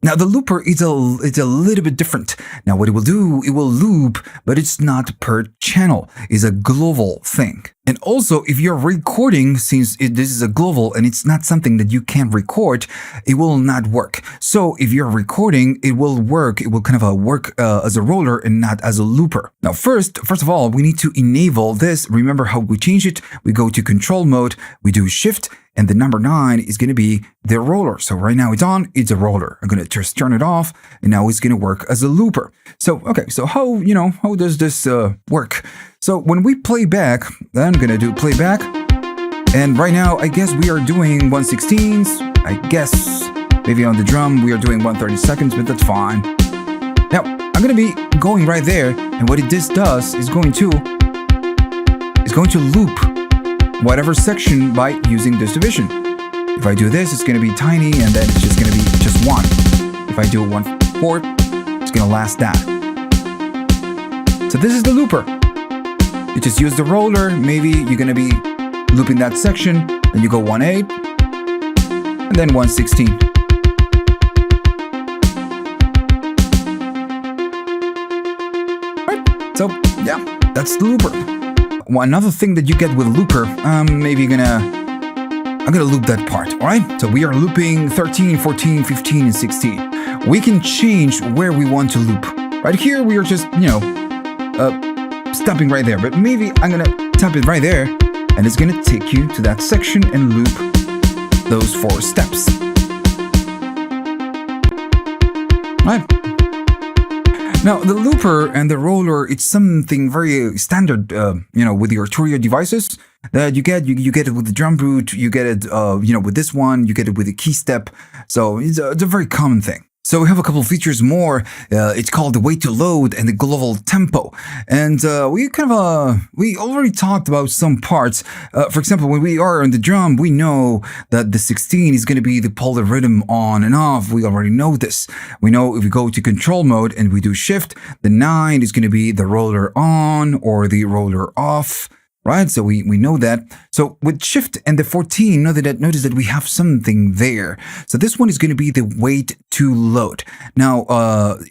Now the looper it's a little bit different. Now what it will do, it will loop, but it's not per channel. It's a global thing. And also, if you're recording, since this is a global and it's not something that you can record, it will not work. So if you're recording, it will work. It will kind of work as a roller and not as a looper. Now, first of all, we need to enable this. Remember how we change it? We go to control mode, we do shift, and the number 9 is going to be the roller. So right now it's on, it's a roller. I'm going to just turn it off, and now it's going to work as a looper. So, okay, so how does this work? So when we play back, I'm going to do playback. And right now, I guess we are doing 1/16. I guess maybe on the drum, we are doing 1/32, but that's fine. Now, I'm going to be going right there. And what this does is going to loop whatever section by using this division. If I do this, it's going to be tiny, and then it's just going to be just 1. If I do 1/4, it's going to last that. So this is the looper. You just use the roller. Maybe you're going to be looping that section, then you go 1/8, and then 1/16. Right. So yeah, that's the looper. Another thing that you get with looper, maybe I'm gonna loop that part, all right? So we are looping 13, 14, 15, and 16. We can change where we want to loop. Right here, we are just, stopping right there. But maybe I'm gonna tap it right there, and it's gonna take you to that section and loop those 4 steps. Right. Now, the looper and the roller, it's something very standard, with the Arturia devices that you get. You get it with the drum boot, you get it, with this one, you get it with the key step. So it's a very common thing. So we have a couple of features more. It's called the wait to load and the global tempo. And we already talked about some parts. For example, when we are on the drum, we know that the 16 is going to be the polyrhythm on and off. We already know this. We know if we go to control mode and we do shift, the 9 is going to be the roller on or the roller off. Right, so we know that. So with shift and the 14, notice that we have something there. So this one is going to be the wait to load. Now,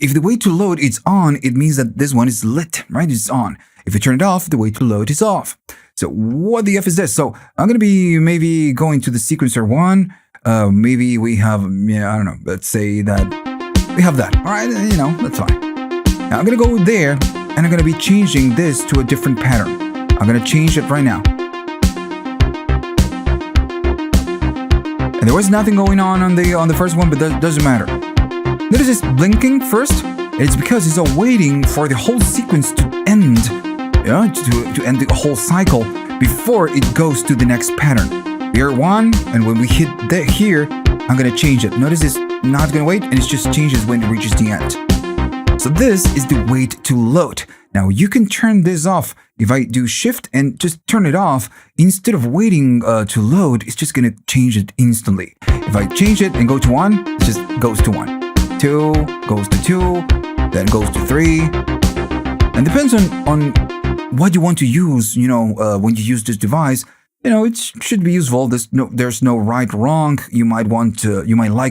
if the wait to load is on, it means that this one is lit, right? It's on. If you turn it off, the wait to load is off. So what the F is this? So I'm going to be maybe going to the sequencer 1. Maybe we have, I don't know, let's say that we have that. All right, that's fine. Now I'm going to go there and I'm going to be changing this to a different pattern. I'm going to change it right now. And there was nothing going on the first one, but that doesn't matter. Notice it's blinking first. It's because it's waiting for the whole sequence to end, to end the whole cycle before it goes to the next pattern. Here 1, and when we hit here, I'm going to change it. Notice it's not going to wait, and it just changes when it reaches the end. So this is the wait to load. Now you can turn this off. If I do shift and just turn it off, instead of waiting to load, it's just going to change it instantly. If I change it and go to 1, it just goes to 1. 2 goes to 2, then goes to 3. And depends on what you want to use, when you use this device. It should be useful. There's no right or wrong. You might like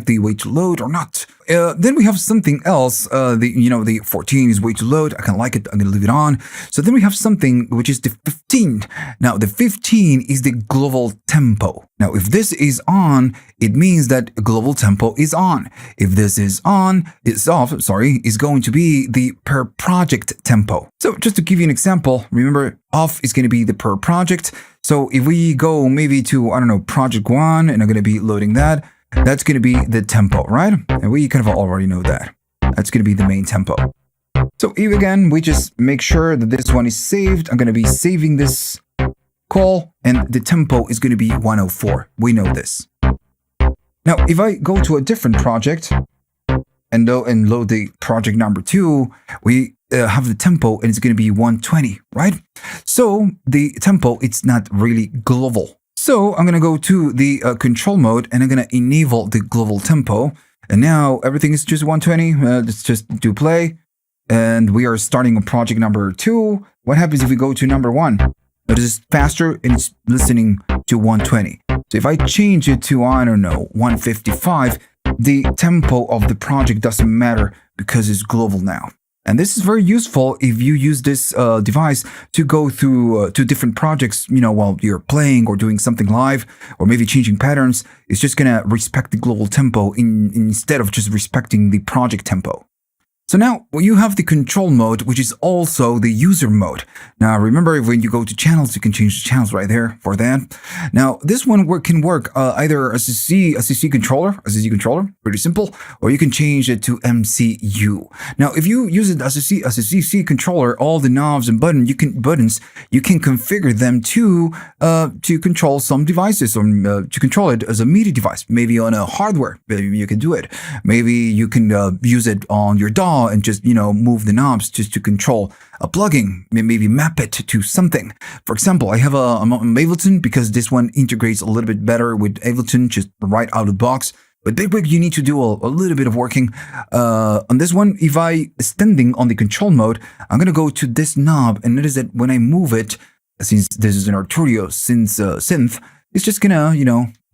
the wait to load or not. Then we have something else. The 14 is wait to load. I kind of like it. I'm going to leave it on. So then we have something which is the 15. Now the 15 is the global tempo. Now if this is on, it means that global tempo is on. If this is on, it's off. Sorry, is going to be the per project tempo. So just to give you an example, remember off is going to be the per project. So if we go maybe to, I don't know, project 1, and I'm going to be loading that, that's going to be the tempo, right? And we kind of already know that. That's going to be the main tempo. So again, we just make sure that this one is saved. I'm going to be saving this call, and the tempo is going to be 104. We know this. Now, if I go to a different project and load the project number 2, we have the tempo, and it's going to be 120, right? So the tempo, it's not really global. So I'm going to go to the control mode, and I'm going to enable the global tempo. And now everything is just 120. Let's just do play. And we are starting on project number 2. What happens if we go to number 1? Notice it's faster, and it's listening to 120. So if I change it to, I don't know, 155, the tempo of the project doesn't matter because it's global now. And this is very useful if you use this device to go through to different projects, while you're playing or doing something live, or maybe changing patterns. It's just going to respect the global tempo instead of just respecting the project tempo. So now you have the control mode, which is also the user mode. Now remember, when you go to channels, you can change the channels right there for that. Now this one can work either as a CC controller, pretty simple, or you can change it to MCU. Now if you use it as a CC controller, all the knobs and buttons you can configure them to control some devices, or to control it as a MIDI device. Maybe on a hardware, maybe you can do it. Maybe you can use it on your DAW and just, move the knobs just to control a plugin, maybe map it to something. For example, I have a Ableton, because this one integrates a little bit better with Ableton, just right out of the box. But big, you need to do a little bit of working. On this one, if I standing on the control mode, I'm going to go to this knob, and notice that when I move it, since this is an Arturia synth, it's just gonna,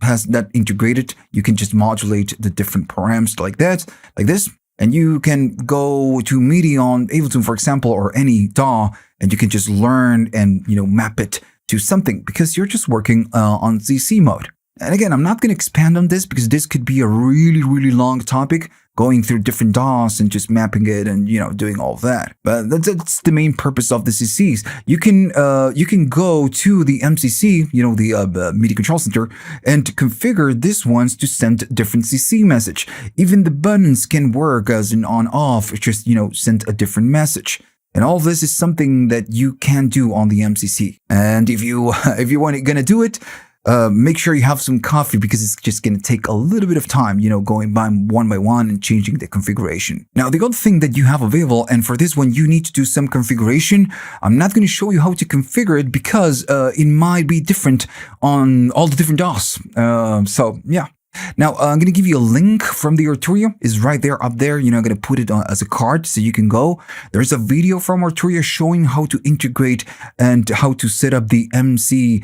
has that integrated. You can just modulate the different params like that, like this. And you can go to MIDI on Ableton, for example, or any DAW, and you can just learn and, map it to something, because you're just working on CC mode. And again, I'm not going to expand on this because this could be a really, really long topic, going through different DAWs and just mapping it and, doing all of that. But that's the main purpose of the CCs. You can go to the MCC, the MIDI control center, and configure these ones to send different CC message. Even the buttons can work as an on-off, just, send a different message. And all of this is something that you can do on the MCC. And if you gonna do it, make sure you have some coffee, because it's just going to take a little bit of time, going by one and changing the configuration. Now, the other thing that you have available, and for this one, you need to do some configuration. I'm not going to show you how to configure it, because it might be different on all the different DAWs. So, yeah. Now, I'm going to give you a link from the Arturia. It's right there up there. I'm going to put it on as a card so you can go. There's a video from Arturia showing how to integrate and how to set up the MCU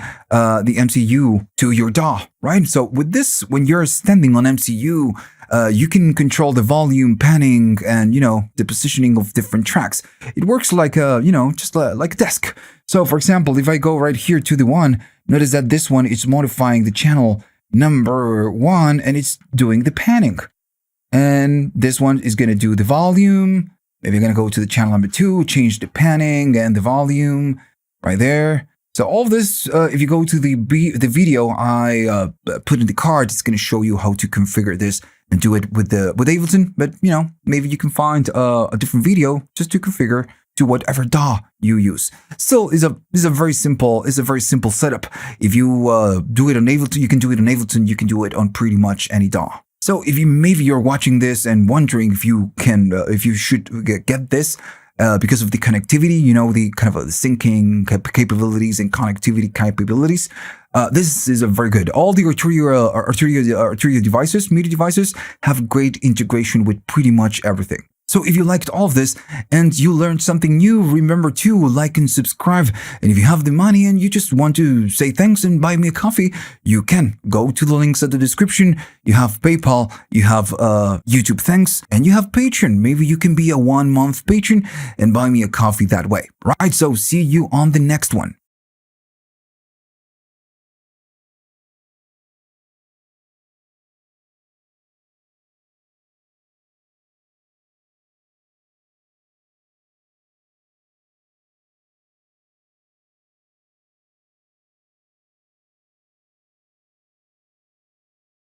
to your DAW, right? So with this, when you're standing on MCU, you can control the volume, panning, and the positioning of different tracks. It works like a just like a desk. So for example, if I go right here to the one, notice that this one is modifying the channel number 1 and it's doing the panning. And this one is going to do the volume. Maybe I'm going to go to the channel number 2, change the panning and the volume right there. So all of this, if you go to the video I put in the card, it's going to show you how to configure this and do it with Ableton. But maybe you can find a different video just to configure to whatever DAW you use. Still, is a very simple setup. If you do it on Ableton, you can do it on Ableton. You can do it on pretty much any DAW. So if you're watching this and wondering if you should get this. Because of the connectivity, the kind of the syncing capabilities and connectivity capabilities, this is a very good. All the Arturia devices, MIDI devices, have great integration with pretty much everything. So if you liked all of this and you learned something new, remember to like and subscribe. And if you have the money and you just want to say thanks and buy me a coffee, you can go to the links at the description. You have PayPal, you have YouTube thanks, and you have Patreon. Maybe you can be a 1-month patron and buy me a coffee that way. Right, so see you on the next one.